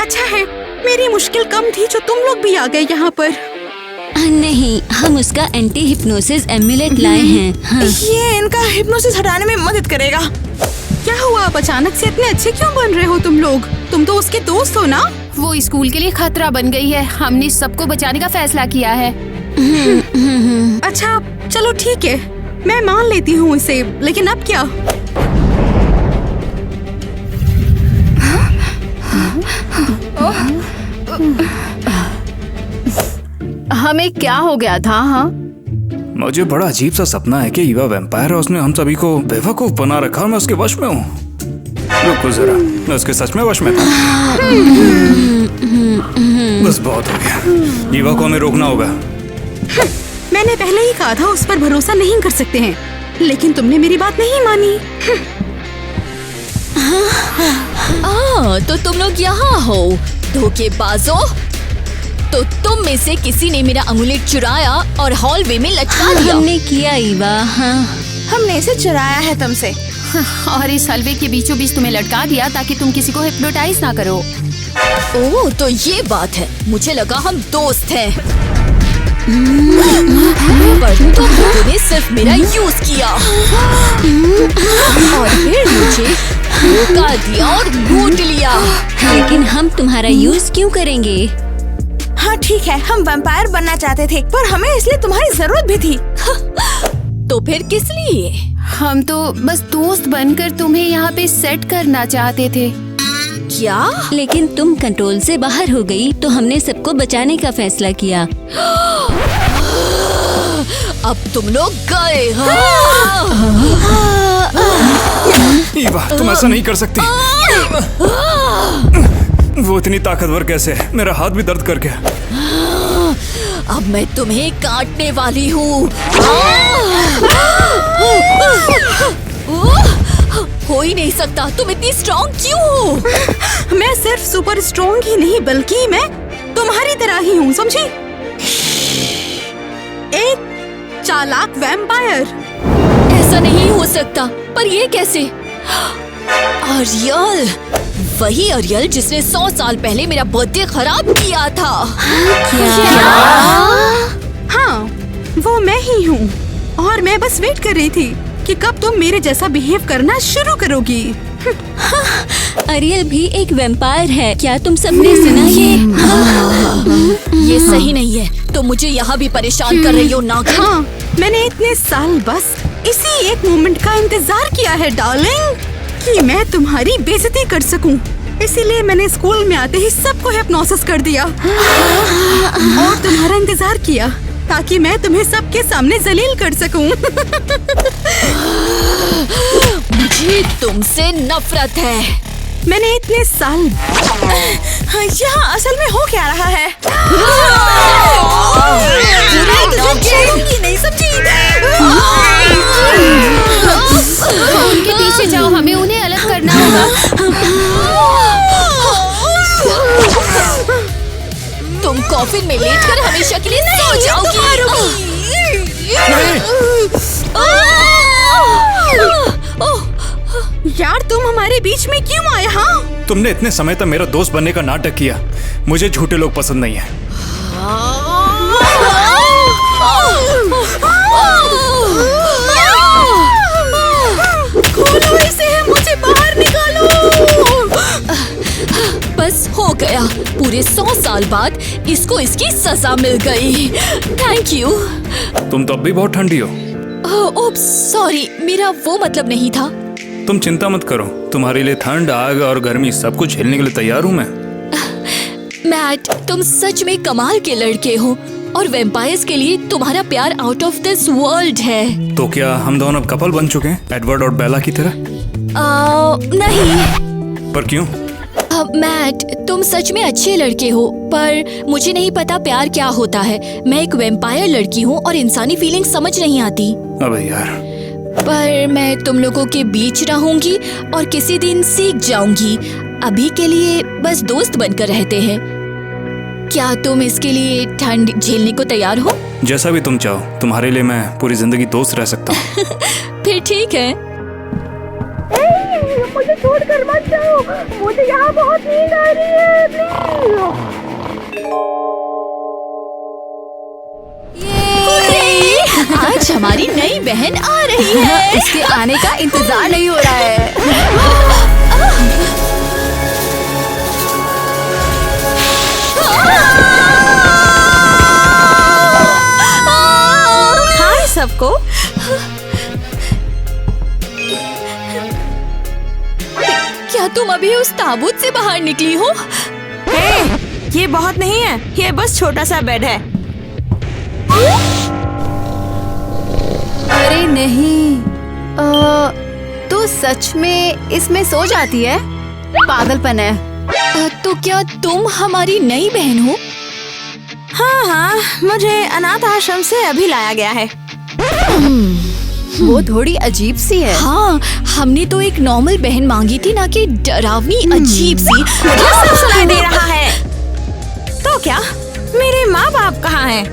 अच्छा है, मेरी मुश्किल कम थी जो तुम लोग भी आ गए यहाँ पर। नहीं, हम उसका एंटी हिप्नोसिस एम्यूलेट लाए हैं। हाँ। ये इनका हिप्नोसिस हटाने में मदद करेगा। क्या हुआ, अब अचानक से इतने अच्छे क्यों बन रहे हो तुम लोग? तुम तो उसके दोस्त हो ना? वो स्कूल के लिए खतरा बन गई है, हमने सबको बचाने का फैसला किया है। अच्छा, चलो ठीक है, मैं मान लेती हूँ इसे, लेकिन अब क्या? हमें क्या हो गया था? हाँ, मुझे बड़ा अजीब सा सपना है कि ईवा वैम्पायर है, उसने हम सभी को बेवकूफ बना रखा और मैं उसके वश में हूँ। रुको जरा, मैं उसके सच में वश में था। बस बहुत हो गया, ईवा को हमें रोकना होगा। मैंने पहले ही कहा था उस पर भरोसा नहीं कर सकते हैं, लेकिन तुमने मेरी बात नहीं मानी। तो तुम लोग यहाँ हो, धोखेबाजों। तो तुम में से किसी ने मेरा अमुलेट चुराया और हॉलवे में लटका दिया। हमने किया ईवा। हाँ, हमने इसे चुराया है तुमसे और इस हलवे के बीचों बीच तुम्हें लटका दिया ताकि तुम किसी को हिप्नोटाइज ना करो। ओह, तो ये बात है, मुझे लगा हम दोस्त हैं। पर तुम लोगों ने सिर्फ मेरा यूज किया और फिर मुझे धोखा दिया और लूट लिया। लेकिन हम तुम्हारा यूज क्यों करेंगे? हाँ ठीक है, हम वैम्पायर बनना चाहते थे, पर हमें इसलिए तुम्हारी जरूरत भी थी। तो फिर किस लिए? हम तो बस दोस्त बनकर तुम्हें यहाँ पे सेट करना चाहते थे। क्या? लेकिन तुम कंट्रोल से बाहर हो गई, तो हमने सबको बचाने का फैसला किया। अब तुम लोग गए। ईवा, तुम ऐसा नहीं कर सकती। वो इतनी ताकतवर कैसे है? मेरा हाथ भी दर्द कर गया। अब मैं तुम्हें काटने वाली हूँ। हो ही नहीं सकता, तुम इतनी स्ट्रॉन्ग क्यों हो? मैं सिर्फ सुपर स्ट्रॉन्ग ही नहीं बल्कि मैं तुम्हारी तरह ही हूँ, समझी? एक चालाक वैम्पायर। ऐसा नहीं हो सकता, पर ये कैसे? अरियल, वही अरियल जिसने 100 साल पहले मेरा बर्थडे खराब किया था। हाँ, वो मैं ही हूँ और मैं बस वेट कर रही थी कि कब तुम मेरे जैसा बिहेव करना शुरू करोगी। अरियल भी एक वैम्पायर है, क्या तुम सबने सुना ये? ये सही नहीं है, तो मुझे यहाँ भी परेशान कर रही हो नागिन। हाँ, मैंने इतने साल बस इसी एक मोमेंट का इंतजार किया है डार्लिंग, कि मैं तुम्हारी बेइज्जती कर सकूं। इसीलिए मैंने स्कूल में आते ही सबको हिप्नोसिस कर दिया और तुम्हारा इंतजार किया ताकि मैं तुम्हें सबके सामने जलील कर सकूं। मुझे तुमसे नफरत है। मैंने इतने साल यहाँ असल में हो क्या रहा है? नहीं समझी? उनके पीछे जाओ, हमें उन्हें अलग करना होगा। तुम कॉफिन में लेटकर हमेशा के लिए सो जाओगी। यार तुम हमारे बीच में क्यों आए? हाँ, तुमने इतने समय तक मेरा दोस्त बनने का नाटक किया। मुझे झूठे लोग पसंद नहीं है। खोलो इसे, मुझे बाहर निकालो। बस हो गया, पूरे 100 साल बाद इसको इसकी सजा मिल गई। Thank you. तुम तो अब भी बहुत ठंडी हो। ओह सॉरी, मेरा वो मतलब नहीं था। तुम चिंता मत करो, तुम्हारे लिए ठंड, आग और गर्मी सब कुछ झेलने के लिए तैयार हूँ मैं। मैट, तुम सच में कमाल के लड़के हो और वैम्पायर्स के लिए तुम्हारा प्यार आउट ऑफ दिस वर्ल्ड है। तो क्या हम दोनों कपल बन चुके हैं, एडवर्ड और बेला की तरह? नहीं। पर क्यों? मैट, तुम सच में अच्छे लड़के हो, पर मुझे नहीं पता प्यार क्या होता है। मैं एक वैम्पायर लड़की हूँ और इंसानी फीलिंग समझ नहीं आती। अबे यार। पर मैं तुम लोगों के बीच रहूंगी और किसी दिन सीख जाऊंगी। अभी के लिए बस दोस्त बनकर रहते हैं। क्या तुम इसके लिए ठंड झेलने को तैयार हो? जैसा भी तुम चाहो, तुम्हारे लिए मैं पूरी जिंदगी दोस्त रह सकता हूँ। फिर ठीक है। मुझे छोड़कर मत जाओ, मुझे यहाँ बहुत नींद आ रही है, प्लीज। आज हमारी नई बहन आ रही है। इसके आने का इंतजार नहीं हो रहा है। हाय सबको। क्या तुम अभी उस ताबूत से बाहर निकली हो? ये बहुत नहीं है, ये बस छोटा सा बेड है। अरे नहीं, तू सच में इसमें सो जाती है? पागलपन है। तो क्या तुम हमारी नई बहन हो? हाँ, मुझे अनाथ आश्रम से अभी लाया गया है। वो थोड़ी अजीब सी है। हाँ, हमने तो एक नॉर्मल बहन मांगी थी, ना कि डरावनी अजीब सी। क्या सब सुनाई दे रहा है? तो क्या मेरे माँ बाप कहाँ हैं?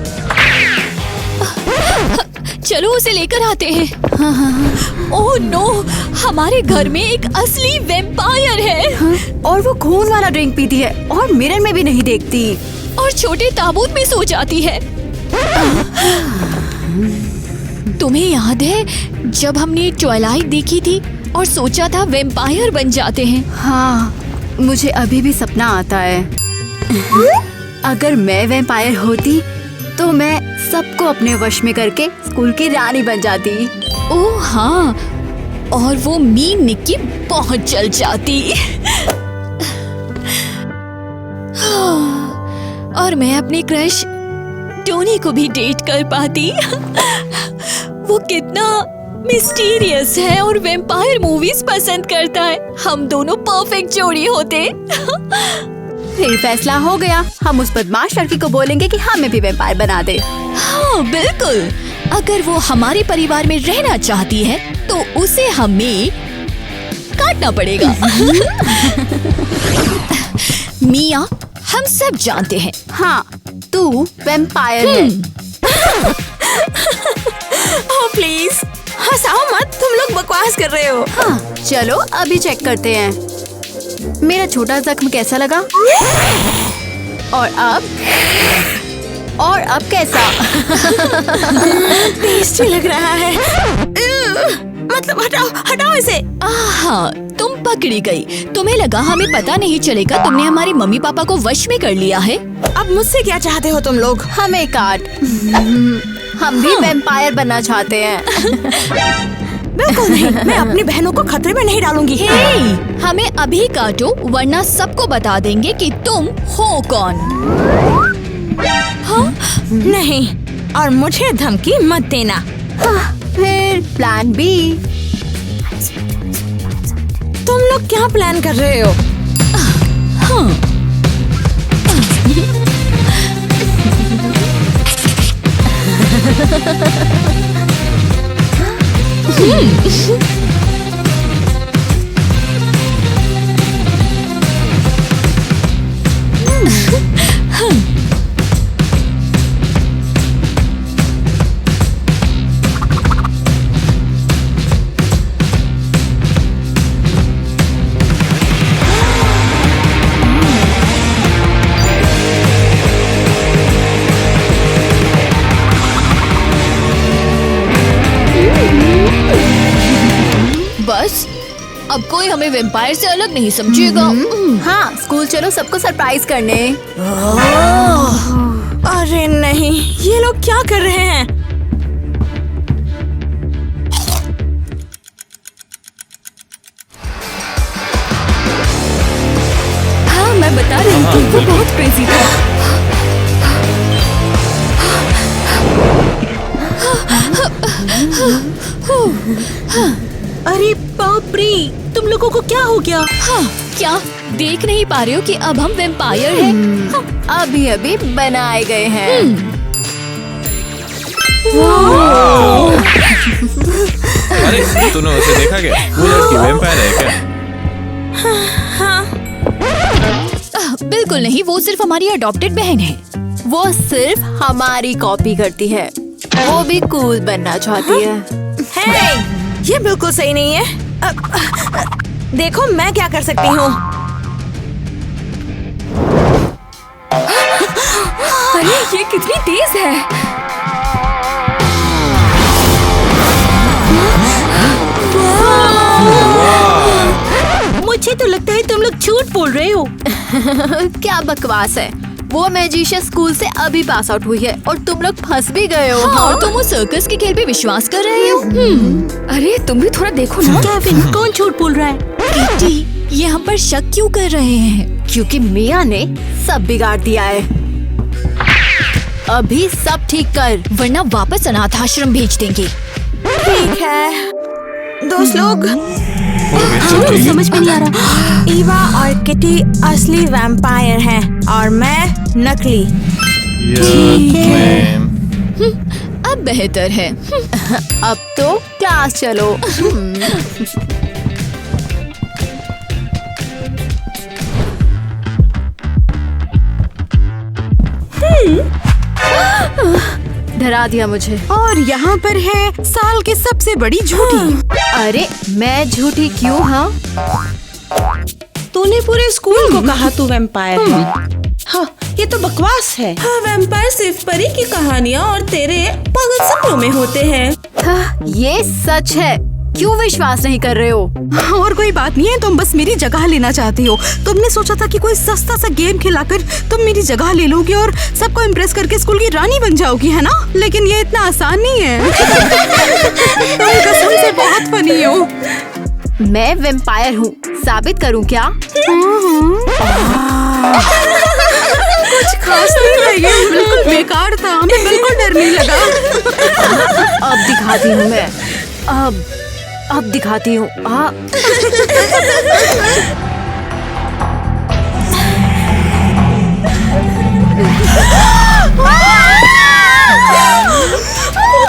चलो उसे लेकर आते हैं। ओह नो, हमारे घर में एक असली वैम्पायर है। और वो खून वाला ड्रिंक पीती है और मिरर में भी नहीं देखती और छोटे ताबूत में सो जाती है। तुम्हें याद है जब हमने ट्वाइलाइट देखी थी और सोचा था वैम्पायर बन जाते हैं? हाँ, मुझे अभी भी सपना आता है। अगर मैं वैम्पायर होती तो मैं सबको अपने वश में करके स्कूल की रानी बन जाती। ओह हाँ, और वो मीन निक्की बहुत जल जाती। और मैं अपनी क्रश टोनी को भी डेट कर पाती। वो कितना मिस्टीरियस है और वैम्पायर मूवीज पसंद करता है। हम दोनों परफेक्ट जोड़ी होते। फिर फैसला हो गया, हम उस बदमाश लड़की को बोलेंगे कि हमें भी वैम्पायर बना दे। हाँ बिल्कुल, अगर वो हमारे परिवार में रहना चाहती है तो उसे हमें काटना पड़ेगा। मिया, हम सब जानते हैं। हाँ, तू वैम्पायर है। ओह प्लीज हंसाओ मत, तुम लोग बकवास कर रहे हो। हाँ, चलो अभी चेक करते हैं। मेरा छोटा जख्म कैसा लगा? और अब कैसा? टेस्टी लग रहा है। मतलब हटाओ इसे। हाँ, तुम पकड़ी गई। तुम्हें लगा हमें पता नहीं चलेगा तुमने हमारे मम्मी पापा को वश में कर लिया है। अब मुझसे क्या चाहते हो तुम लोग? हमें काट। हम भी वैम्पायर बनना चाहते हैं। बिल्कुल नहीं, मैं अपनी बहनों को खतरे में नहीं डालूंगी। हे, हमें अभी काटो वरना सबको बता देंगे कि तुम हो कौन। हाँ? नहीं, और मुझे धमकी मत देना। फिर प्लान बी। तुम लोग क्या प्लान कर रहे हो? बस अब कोई हमें वैम्पायर से अलग नहीं समझेगा। हाँ, स्कूल चलो सबको सरप्राइज करने। अरे नहीं, ये लोग क्या कर रहे हैं? हाँ, मैं बता रही थी, वो बहुत क्रेजी था। अरे बाप रे, तुम लोगों को क्या हो गया? हाँ, क्या देख नहीं पा रहे हो कि अब हम वैम्पायर हैं? अभी अभी बनाए गए हैं। अरे तूने उसे देखा क्या? वो लड़की वैम्पायर है क्या? बिल्कुल नहीं, वो सिर्फ हमारी अडॉप्टेड बहन है। वो सिर्फ हमारी कॉपी करती है। वो भी कूल बनना चाहती है। हे, ये बिल्कुल सही नहीं है। देखो मैं क्या कर सकती हूँ। अरे ये कितनी तेज है। मुझे तो लगता है तुम लोग झूठ बोल रहे हो। क्या बकवास है। वो मैजिशियन स्कूल से अभी पास आउट हुई है और तुम लोग फंस भी गए हो। हाँ, और तुम उस सर्कस के खेल पे विश्वास कर रहे हो? अरे तुम भी थोड़ा देखो ना। केविन, कौन झूठ बोल रहा है? किटी, ये हम पर शक क्यों कर रहे हैं? क्योंकि मिया ने सब बिगाड़ दिया है। अभी सब ठीक कर, वरना वापस अनाथ आश्रम भेज देंगे। ठीक है दोस्त लोग, समझ में नहीं आ रहा। ईवा और किटी असली वैम्पायर हैं और मैं नकली। अब बेहतर है। अब तो क्लास चलो। डरा दिया मुझे। और यहाँ पर है साल की सबसे बड़ी झूठी। अरे मैं झूठी क्यों? हाँ, तूने पूरे स्कूल को कहा तू वैम्पायर है। हाँ, ये तो बकवास है। हाँ, वैम्पायर सिर्फ परी की कहानियाँ और तेरे पागल सपनों में होते हैं। हाँ, ये सच है। क्यों विश्वास नहीं कर रहे हो? और कोई बात नहीं है, तुम बस मेरी जगह लेना चाहती हो। तुमने सोचा था कि कोई सस्ता सा गेम खिलाकर तुम मेरी जगह ले लोगी और सबको इम्प्रेस करके स्कूल की रानी बन जाओगी, है ना? लेकिन ये इतना आसान नहीं है। तुम कसम से बहुत फनी हो। मैं वैम्पायर हूँ, साबित करूँ क्या? कुछ खास नहीं था, ये बिल्कुल बेकार था। हमें बिल्कुल डर नहीं लगा। अब दिखाती हूँ मैं। अब दिखाती हूँ।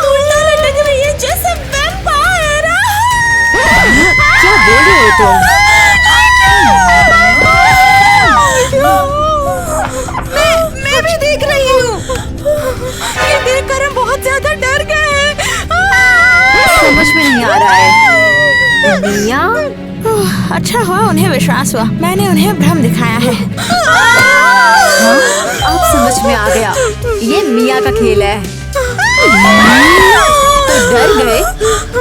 उल्टा लटक रही है जैसे वैम्पायर। क्या बोल रहे हो तुम? मैं भी देख रही हूँ। ये देखकर हम बहुत ज्यादा डर गए। समझ में नहीं आ रहा है। मिया, अच्छा हुआ उन्हें विश्वास हुआ, मैंने उन्हें भ्रम दिखाया है। अब समझ में आ गया, ये मिया का खेल है। तो डर गए?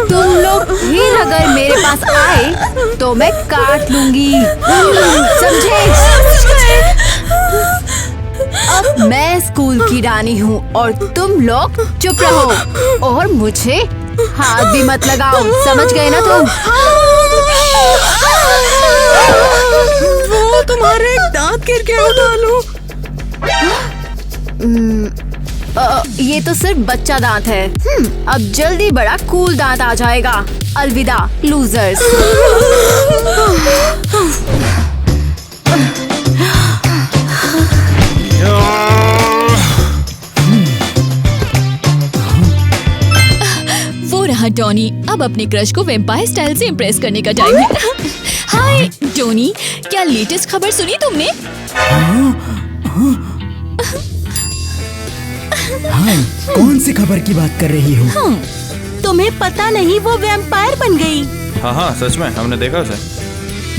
तुम लोग फिर अगर मेरे पास आए तो मैं काट लूंगी, समझे? अब मैं स्कूल की रानी हूँ और तुम लोग चुप रहो और मुझे हाथ भी मत लगाओ, समझ गए ना तुम? वो तुम्हारे दांत गिर के उठा लो। ये तो सिर्फ बच्चा दांत है। अब जल्दी बड़ा कूल दांत आ जाएगा। अलविदा लूजर्स। वो रहा टोनी। अब अपने क्रश को वेम्पायर स्टाइल से इम्प्रेस करने का टाइम है। हाय टोनी, क्या लेटेस्ट खबर सुनी तुमने? हाँ, कौन सी खबर की बात कर रही हो? तुम्हें पता नहीं वो वैम्पायर बन गई। हाँ सच में, हमने देखा उसे।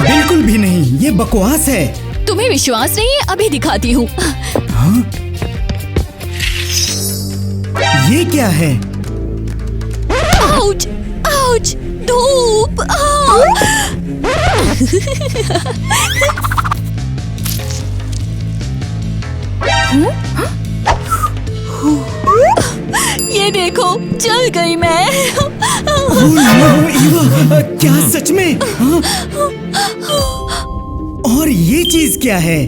बिल्कुल भी नहीं, ये बकवास है। तुम्हें विश्वास नहीं है? अभी दिखाती हूँ। हाँ? ये क्या है? आउच, आउच, धूप। ये देखो, जल गई मैं। ईवा, क्या सच में? हाँ? और ये चीज क्या है?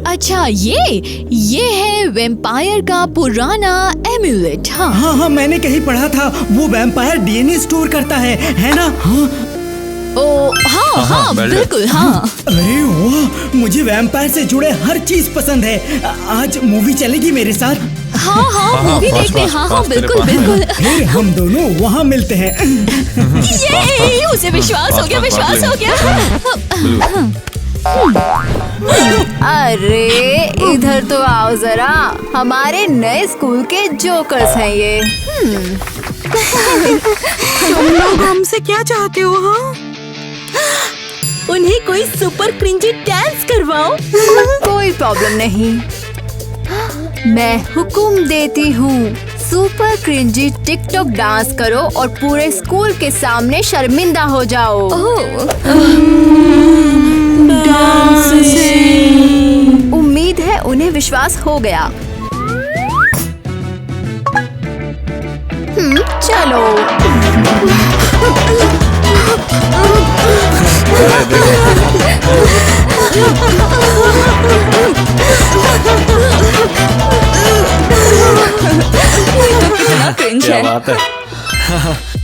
अच्छा, ये है वेम्पायर का पुराना एम्यूलेट। हाँ, मैंने कहीं पढ़ा था वो वेम्पायर डीएनए स्टोर करता है ना? हाँ। ओ हाँ, बिल्कुल हाँ। अरे वाह, मुझे वैम्पायर से जुड़े हर चीज पसंद है। आज मूवी चलेगी मेरे साथ? हाँ, मूवी देखते हैं। हाँ, बिल्कुल। फिर हम दोनों वहाँ मिलते हैं। ये उसे विश्वास हो गया। अरे इधर तो आओ जरा, हमारे नए स्कूल के जोकर्स हैं ये। तुम लोग हमसे क्या चाहते हो? हाँ, उन्हें कोई सुपर क्रिंजी डांस करवाओ। कोई प्रॉब्लम नहीं, मैं हुक्म देती हूँ। सुपर क्रिंजी टिकटॉक डांस करो और पूरे स्कूल के सामने शर्मिंदा हो जाओ। उम्मीद है उन्हें विश्वास हो गया। चलो। क्या बात है।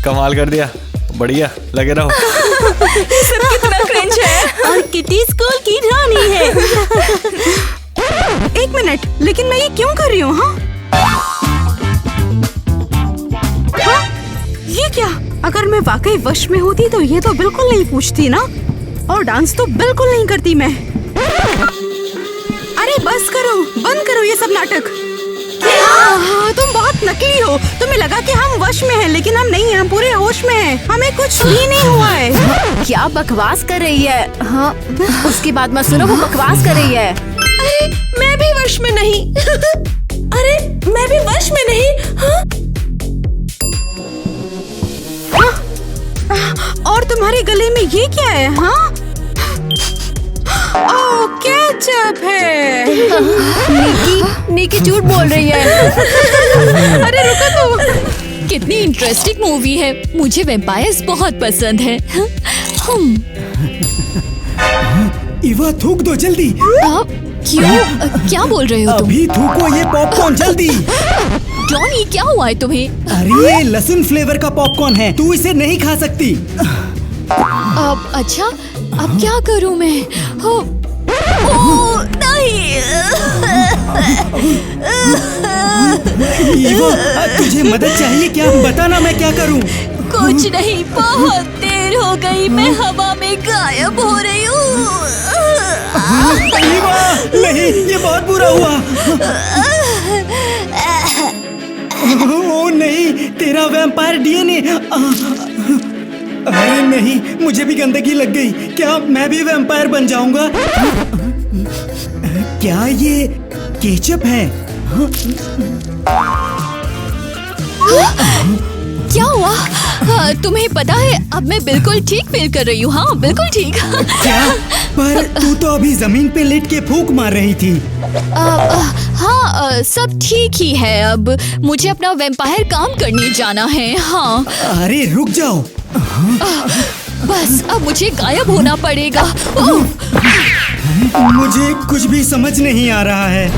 कमाल कर दिया, बढ़िया, लगे रहो। सब कितना क्रिंज है। और किटी स्कूल की रानी है। एक मिनट, लेकिन मैं ये क्यों कर रही हूँ? हाँ, ये क्या? अगर मैं वाकई वश में होती तो ये तो बिल्कुल नहीं पूछती ना, और डांस तो बिल्कुल नहीं करती मैं। अरे बस करो, बंद करो ये सब नाटक। हाँ, तुम बहुत नकली हो। तुम्हें लगा कि हम वश में हैं, लेकिन हम नहीं हैं, हम पूरे होश में हैं। हमें कुछ भी नहीं हुआ है। क्या बकवास कर रही है? हाँ, उसकी बात मत सुनो, वो बकवास कर रही है। अरे मैं भी वश में नहीं। अरे मैं भी वश में नहीं। हाँ? और तुम्हारे गले में ये क्या है? हाँ, ओह, केचप है। नीकी झूठ बोल रही है। अरे रुको तो। कितनी इंटरेस्टिंग मूवी है। मुझे वैम्पायर्स बहुत पसंद है। ईवा, थूक दो जल्दी। क्यों? क्या बोल रहे हो तुम? अभी थूको ये पॉपकॉर्न जल्दी। टॉनी, क्या हुआ है तुम्हें? अरे ये लहसुन फ्लेवर का पॉपकॉर्न है, तू इसे नहीं खा सकती। अच्छा, अब क्या करूं मैं? ओह, नहीं। नहीं। ईवा, तुझे मदद चाहिए क्या? बताना मैं क्या करूं? कुछ नहीं, बहुत देर हो गई, मैं हवा में गायब हो रही हूँ। ईवा, नहीं, ये बहुत बुरा हुआ। ओ नहीं, तेरा वैम्पायर डीएनए। अरे नहीं, मुझे भी गंदगी लग गई। क्या मैं भी वैम्पायर बन जाऊंगा? क्या ये केचप है? क्या हुआ? तुम्हें पता है, अब मैं बिल्कुल ठीक फील कर रही हूँ। हाँ, बिल्कुल ठीक। क्या? पर तू तो अभी जमीन पे लेट के फूंक मार रही थी। हाँ, सब ठीक ही है। अब मुझे अपना वैम्पायर काम करने जाना है। हाँ। अरे रुक जाओ। बस अब मुझे गायब होना पड़ेगा। मुझे कुछ भी समझ नहीं आ रहा है।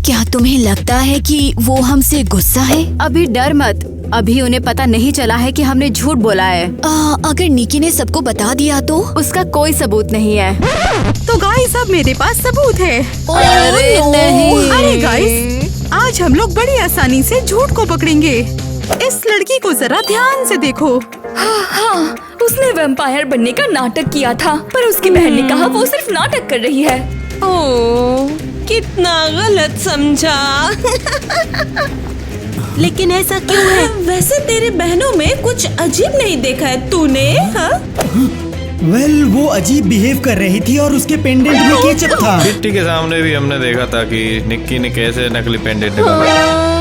क्या तुम्हें लगता है कि वो हमसे गुस्सा है? अभी डर मत, अभी उन्हें पता नहीं चला है कि हमने झूठ बोला है। अगर निकी ने सबको बता दिया तो? उसका कोई सबूत नहीं है। तो गाइस, अब मेरे पास सबूत है। अरे नहीं। अरे गाइस, आज हम लोग बड़ी आसानी से झूठ को पकड़ेंगे। इस लड़की को जरा ध्यान से देखो। हाँ, उसने वैम्पायर बनने का नाटक किया था, पर उसकी बहन ने कहा वो सिर्फ नाटक कर रही है। ओह, कितना गलत समझा। लेकिन ऐसा क्यों है? वैसे तेरे बहनों में कुछ अजीब नहीं देखा है तूने? हाँ? वेल, वो अजीब बिहेव कर रही थी और उसके पेंडेंट में केचप था। किट्टी के सामने भी हमने देखा था कि निक्की ने कैसे नकली पेंडेंट निकाला।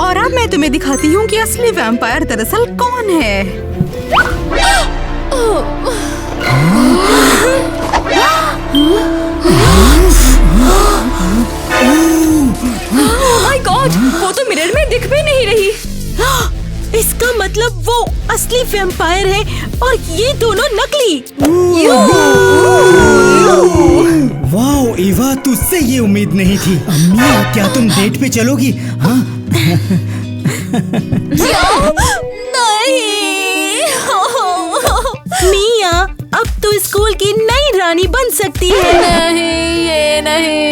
और अब मैं तुम्हें दिखाती हूँ कि असली वैम्पायर दरअसल कौन है। माय गॉड, वो तो मिरर में दिख भी नहीं रही। इसका मतलब वो असली वैम्पायर है और ये दोनों नकली। वाओ ईवा, तुझसे ये उम्मीद नहीं थी। अम्मी, क्या तुम डेट पे चलोगी? हाँ? नहीं। मिया, अब तो स्कूल की नई रानी बन सकती है। नहीं, ये नहीं।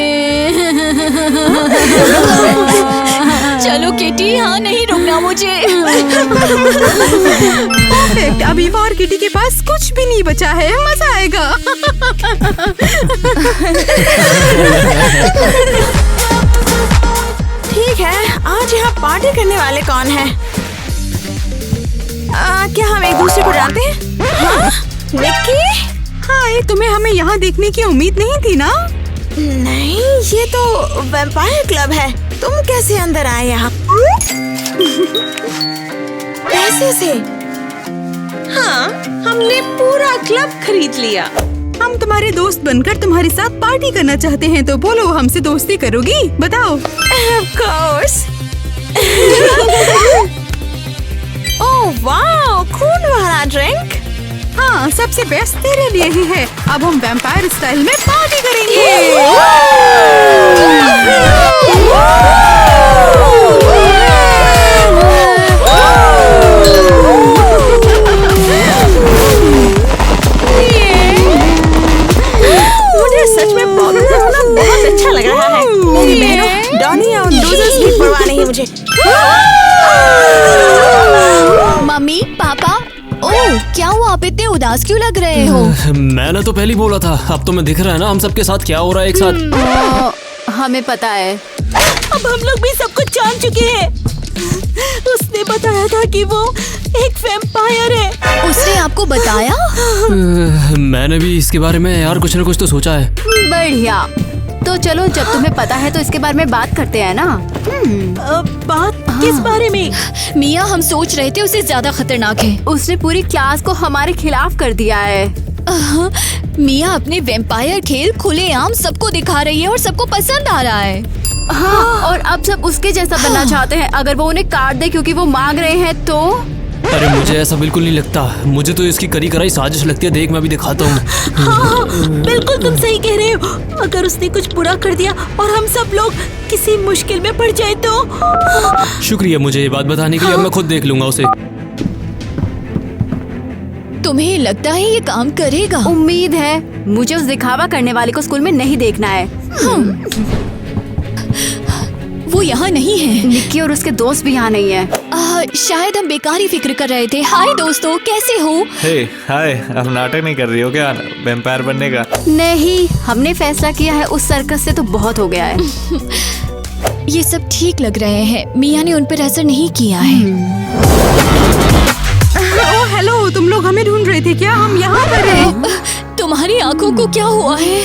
चलो किटी, हाँ, नहीं रुकना मुझे। परफेक्ट, अभी और किटी के पास कुछ भी नहीं बचा है। मजा आएगा। ठीक है, आज यहाँ पार्टी करने वाले कौन है? क्या हम एक दूसरे को जानते हैं? हाँ? निक्की? हाय, तुम्हें हमें यहाँ देखने की उम्मीद नहीं थी ना? नहीं, ये तो वैम्पायर क्लब है। तुम कैसे अंदर आए यहाँ? पैसे से? हाँ, हमने पूरा क्लब खरीद लिया। हम तुम्हारे दोस्त बनकर तुम्हारे साथ पार्टी करना चाहते हैं, तो बोलो, हमसे दोस्ती करोगी? बताओ। Of course. ओह वाह, खून वाला ड्रिंक। हाँ, सबसे बेस्ट तेरे लिए ही है। अब हम वैम्पायर स्टाइल में पार्टी करेंगे। मुझे सच में पॉपुलर होना बहुत अच्छा लग रहा है। मेरी बहनों, डॉनी और लूजर्स की परवाह नहीं मुझे। मम्मी, पापा, ओह, क्या हुआ? आप इतने उदास क्यों लग रहे हो? मैंने तो पहले ही बोला था। अब तो मैं दिख रहा है ना हम सबके साथ क्या हो रहा है एक साथ। हमें पता है। अब हम लोग भी सब कुछ जान चुके हैं। उसने बताया था कि वो एक वैम्पायर है। उसने आपको बताया? मैंने भी इसके बारे में यार कुछ न कुछ तो सोचा है। बढ़िया, तो चलो, जब तुम्हें पता है तो इसके बारे में बात करते हैं ना। बात किस बारे में? मिया, हम सोच रहे थे उसे ज्यादा खतरनाक है। उसने पूरी क्लास को हमारे खिलाफ कर दिया है। मिया अपने वैम्पायर खेल खुलेआम सबको दिखा रही है और सबको पसंद आ रहा है। हाँ, और अब सब उसके जैसा बनना चाहते हैं। अगर वो उन्हें काट दे क्योंकि वो मांग रहे हैं तो? अरे मुझे ऐसा बिल्कुल नहीं लगता। मुझे तो इसकी करी कराई साजिश लगती है। देख, मैं भी दिखाता हूँ। हाँ, बिल्कुल तुम सही कह रहे हो। अगर उसने कुछ बुरा कर दिया और हम सब लोग किसी मुश्किल में पड़ जाए तो? शुक्रिया मुझे ये बात बताने के लिए। अब मैं खुद देख लूंगा उसे। तुम्हें लगता है ये काम करेगा? उम्मीद है। मुझे उस दिखावा करने वाले को स्कूल में नहीं देखना है। वो यहाँ नहीं है। निक्की और उसके दोस्त भी यहाँ नहीं है। शायद हम बेकार ही फिक्र कर रहे थे। हाय दोस्तों, कैसे हो? हे हाय, अब नाटक नहीं कर रही हो क्या वैम्पायर बनने का? नहीं, हमने फैसला किया है उस सर्कस से तो बहुत हो गया है। ये सब ठीक लग रहे हैं। मिया ने उन पर असर नहीं किया है। ओह हेलो, तुम लोग हमें ढूंढ रहे थे क्या? हम यहाँ पर हैं। तुम्हारी आंखों को क्या हुआ है?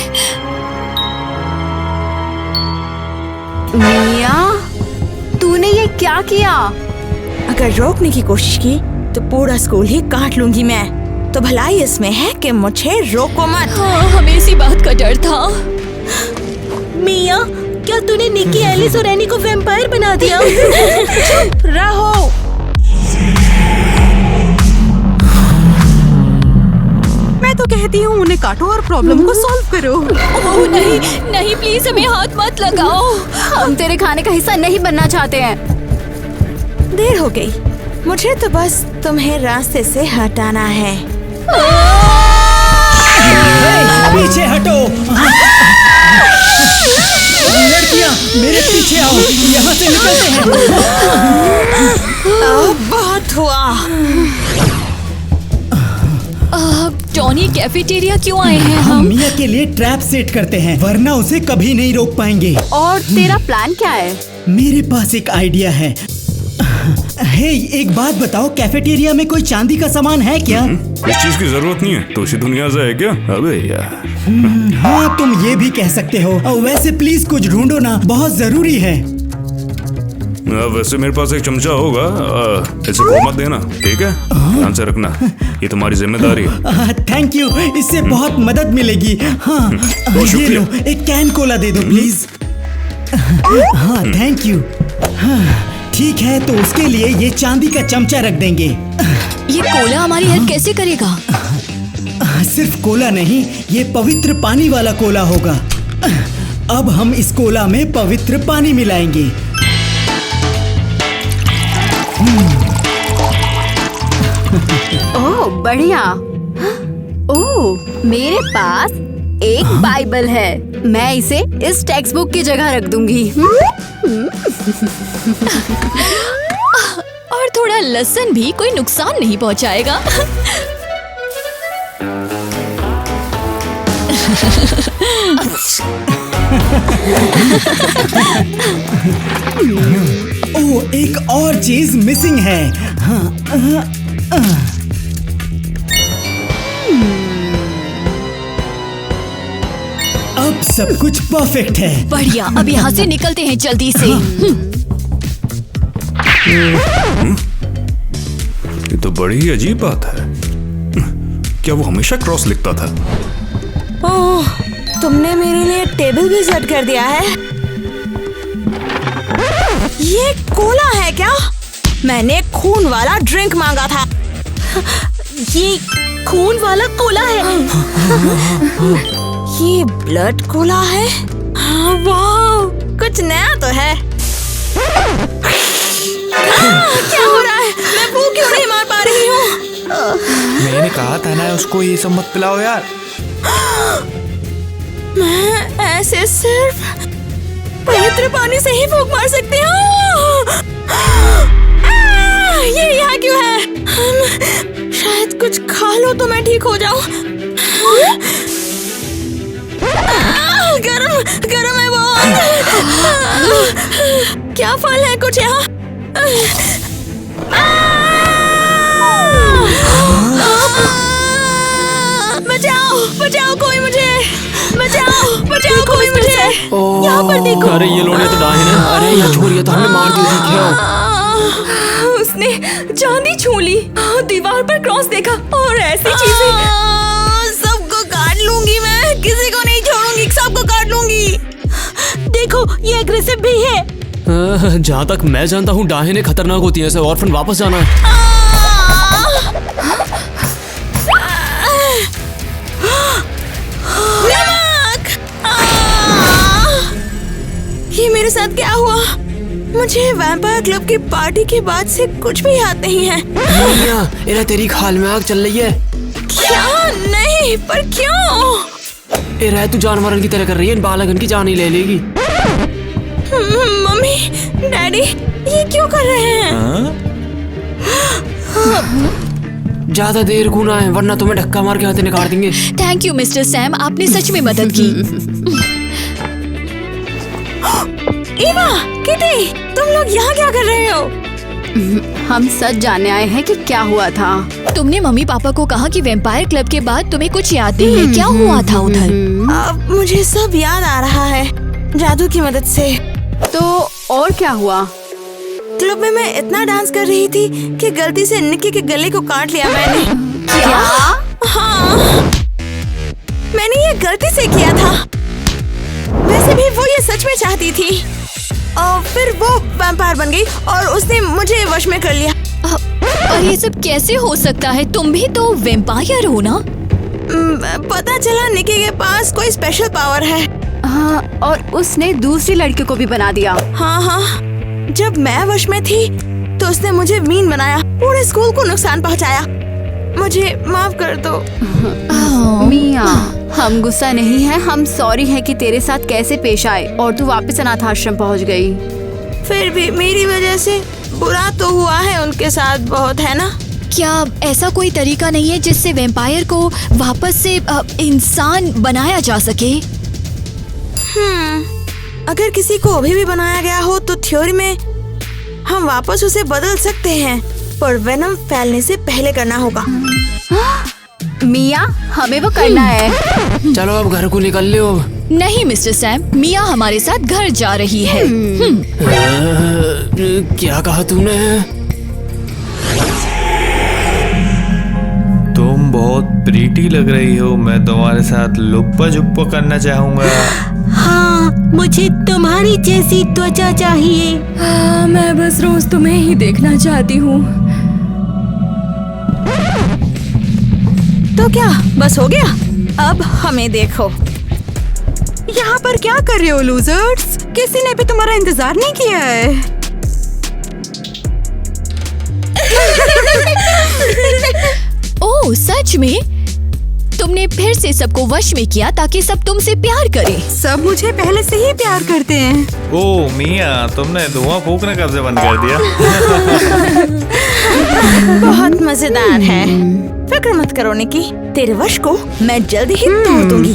मिया, तूने ये क्या किया? अगर रोकने की कोशिश की तो पूरा स्कूल ही काट लूंगी मैं। तो भलाई इसमें है कि मुझे रोको मत। हाँ, हमें इसी बात का डर था। मिया, क्या तूने निक्की, एलिस और एनी को वैम्पायर बना दिया? चुप रहो। मैं तो कहती हूँ उन्हें काटो और प्रॉब्लम को सॉल्व करो। ओह नहीं नहीं, प्लीज हमें हाथ मत लगाओ। हम तेरे खाने का हिस्सा नहीं बनना चाहते हैं। देर हो गई, मुझे तो बस तुम्हें रास्ते से हटाना है। पीछे हटो। लड़कियां मेरे पीछे आओ, यहाँ से निकलते हैं। बहुत हुआ। टॉनी, कैफेटेरिया क्यों आए हैं हम? मिया के लिए ट्रैप सेट करते हैं, वरना उसे कभी नहीं रोक पाएंगे। और तेरा प्लान क्या है? मेरे पास एक आइडिया है। हे, एक बात बताओ, कैफेटेरिया में कोई चांदी का सामान है क्या? इस चीज की जरूरत नहीं है। तो इसी दुनिया से है क्या? अबे यार। हाँ, तुम ये भी कह सकते हो। वैसे प्लीज कुछ ढूंढो ना, बहुत जरूरी है। वैसे मेरे पास एक चमचा होगा। इसे खो मत देना, ठीक है? ध्यान से रखना, ये तुम्हारी जिम्मेदारी है। थैंक यू, इससे बहुत मदद मिलेगी। हाँ, ये लो, एक कैन कोला दे दो प्लीज। हाँ, थैंक यू। हाँ, ठीक है, तो उसके लिए ये चांदी का चमचा रख देंगे। ये कोला हमारी हेल्प कैसे करेगा? सिर्फ कोला नहीं, ये पवित्र पानी वाला कोला होगा। अब हम इस कोला में पवित्र पानी मिलाएंगे। ओह बढ़िया। ओह, मेरे पास एक बाइबल है। मैं इसे इस टेक्स्ट बुक की जगह रख दूंगी। और थोड़ा लहसुन भी कोई नुकसान नहीं पहुंचाएगा। ओह, एक और चीज मिसिंग है। हाँ, अब सब कुछ परफेक्ट है। बढ़िया, अब यहाँ से निकलते हैं जल्दी से। ये तो बड़ी ही अजीब बात है। क्या वो हमेशा क्रॉस लिखता था? ओह, तुमने मेरे लिए टेबल भी सेट कर दिया है। ये कोला है क्या? मैंने खून वाला ड्रिंक मांगा था। ये खून वाला कोला है। ये ब्लड कोला है। हाँ, वाह, कुछ नया तो है। क्या हो रहा है? मैं भूख क्यों नहीं मार पा रही हूँ? मैंने कहा था ना उसको ये सब मत पिलाओ यार। मैं ऐसे सिर्फ पवित्र पानी से ही फूंक मार सकती हूँ। ये यहाँ क्यों है? शायद कुछ खा लो तो मैं ठीक हो जाऊँ। गरम गरम है बहुत। क्या फल है कुछ यहाँ? बचाओ बचाओ, कोई मुझे बचाओ, बचाओ कोई मुझे। यहाँ पर देखो। अरे ये लोड़े तो डाहे हैं। अरे ये छोरिया तो हमें मार दी थी क्या? उसने चांदी छू ली, दीवार पर क्रॉस देखा और ऐसी चीजें। सबको काट लूंगी मैं, किसी को नहीं छोड़ूंगी, सबको काट लूंगी। देखो, ये एग्रेसिव भी है। जहाँ तक मैं जानता हूँ डाहे खतरनाक होती है। ऐसे ऑर्फन वापस जाना है। ये मेरे साथ क्या हुआ? मुझे वैम्पायर क्लब की पार्टी के बाद से कुछ भी याद नहीं है। इन्हें तेरी खाल में आग चल रही है। क्या? नहीं, पर क्यों? ए रह, तू जानवरन की तरह कर रही है, इन बालकन की जान ही ले लेगी। मम्मी, डैडी, ये क्यों कर रहे हैं? ज्यादा देर को ना है, वरना तुम्हें धक्का मार के हाथ निकाल देंगे। थैंक यू मिस्टर सैम, आपने सच में मदद की। ईवा, किटी, तुम लोग यहाँ क्या कर रहे हो? हम सच जानने आए हैं कि क्या हुआ था। तुमने मम्मी पापा को कहा कि वैम्पायर क्लब के बाद तुम्हें कुछ याद नहीं है। क्या हुआ था उधर? अब मुझे सब याद आ रहा है, जादू की मदद से। तो और क्या हुआ? क्लब में मैं इतना डांस कर रही थी कि गलती से निक्की के गले को काट लिया मैंने। क्या? हाँ, मैंने ये गलती से किया था। वैसे भी वो ये सच में चाहती थी। और फिर वो वैम्पायर बन गई और उसने मुझे वश में कर लिया। और ये सब कैसे हो सकता है? तुम भी तो वैम्पायर हो ना? पता चला निक्की के पास कोई स्पेशल पावर है। हाँ, और उसने दूसरी लड़की को भी बना दिया। हाँ, जब मैं वश में थी तो उसने मुझे मीन बनाया, पूरे स्कूल को नुकसान पहुंचाया। मुझे माफ कर दो। मिया, हम गुस्सा नहीं है, हम सॉरी है कि तेरे साथ कैसे पेश आए और तू वापस अनाथ आश्रम पहुंच गई। फिर भी मेरी वजह से बुरा तो हुआ है उनके साथ बहुत, है ना? क्या ऐसा कोई तरीका नहीं है जिससे वैम्पायर को वापस से इंसान बनाया जा सके? अगर किसी को अभी भी बनाया गया हो तो थ्योरी में हम वापस उसे बदल सकते हैं, पर वेनम फैलने से पहले करना होगा। मिया, हमें वो करना है। चलो अब घर को निकल लो। नहीं मिस्टर सैम, मिया हमारे साथ घर जा रही है। क्या कहा तूने? तुम बहुत प्रीटी लग रही हो, मैं तुम्हारे साथ लुप्पा जुप्पा करना चाहूँगा। हाँ, मुझे तुम्हारी जैसी त्वचा चाहिए। हाँ, मैं बस रोज तुम्हें ही देखना चाहती हूँ। तो क्या बस हो गया? अब हमें देखो। यहाँ पर क्या कर रहे हो लूजर्स? किसी ने भी तुम्हारा इंतजार नहीं किया है। ओह सच में? तुमने फिर से सबको वश में किया ताकि सब तुमसे प्यार करें। सब मुझे पहले से ही प्यार करते हैं। ओह मिया, तुमने धुआं फूकना कब से बंद कर दिया? बहुत मजेदार है। फिक्र मत करो निकी, तेरे वश को मैं जल्दी ही तोड़ दूंगी।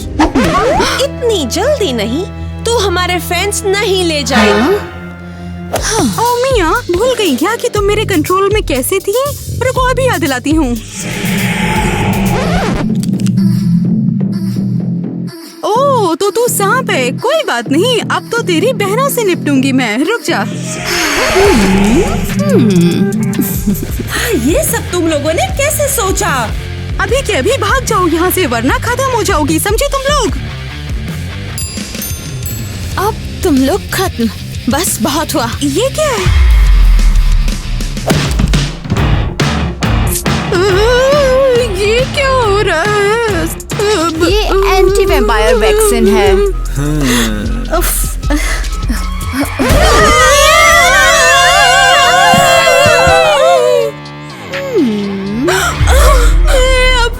इतनी जल्दी नहीं, तू हमारे फैंस नहीं ले जाएगी। ओ मिया, भूल गई क्या कि तुम मेरे कंट्रोल में कैसे थी? रुको, अभी याद दिलाती हूँ। ओह, तो तू सांप है। कोई बात नहीं, अब तो तेरी बहनों से निपटूंगी मैं। रुक जा। ये सब तुम लोगों ने कैसे सोचा? अभी के अभी भाग जाओ यहाँ से, वरना खत्म हो जाओगी, समझे तुम लोग? अब तुम लोग खत्म, बस बहुत हुआ। ये क्या है? ये क्या हो रहा है? ये एंटी वैम्पायर वैक्सीन है। अब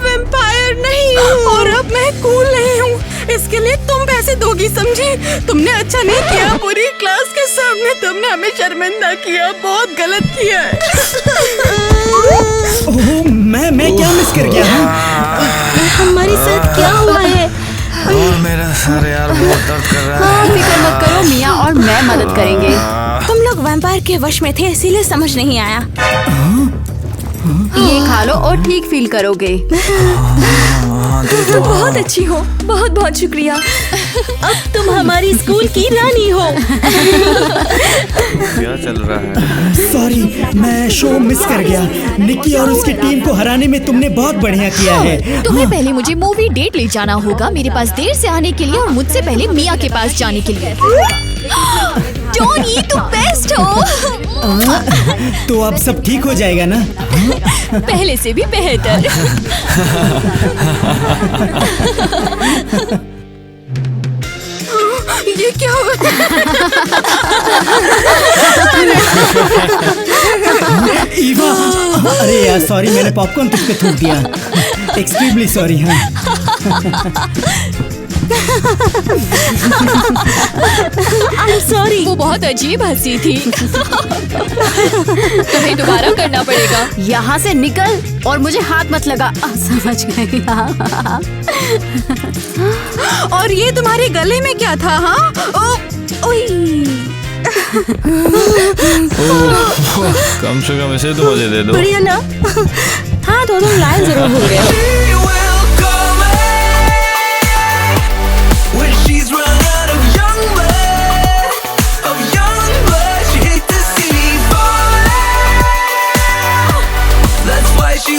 वैम्पायर नहीं हूँ और अब मैं कूल नहीं हूँ। इसके लिए तुम पैसे दोगी, समझी? तुमने अच्छा नहीं किया, पूरी क्लास के सामने तुमने हमें शर्मिंदा किया, बहुत गलत किया है। ओह, मैं क्या मिस कर गया? हमारे साथ क्या हुआ है? और मेरा सर यार बहुत दर्द कर रहा है। हाँ, फिक्र मत करो, मिया और मैं मदद करेंगे। तुम लोग वैम्पायर के वश में थे, इसीलिए समझ नहीं आया। ये खा लो और ठीक फील करोगे। तुम बहुत अच्छी हो, बहुत बहुत शुक्रिया। अब तुम हमारी स्कूल की रानी हो। क्या चल रहा है? सॉरी, मैं शो मिस कर गया। निक्की और उसकी टीम को हराने में तुमने बहुत बढ़िया किया है। तुम्हें पहले मुझे मूवी डेट ले जाना होगा, मेरे पास देर से आने के लिए और मुझसे पहले मिया के पास जाने के लिए। टोनी, तुम बेस्ट हो। तो अब सब ठीक हो जाएगा ना? पहले से भी बेहतर। ये क्या हुआ? ईवा, अरे यार सॉरी, मैंने पॉपकॉर्न तुझ पे थूक दिया। Extremely sorry. हाँ I'm sorry। वो बहुत अजीब हंसी थी। तुम्हें दोबारा करना पड़ेगा। यहाँ से निकल और मुझे हाथ मत लगा। समझ गई। और ये तुम्हारे गले में क्या था? हाँ कम से कम इसे तो मुझे दे दो। बढ़िया ना? हाँ तो तुम लाइन जरूर भूल गए। She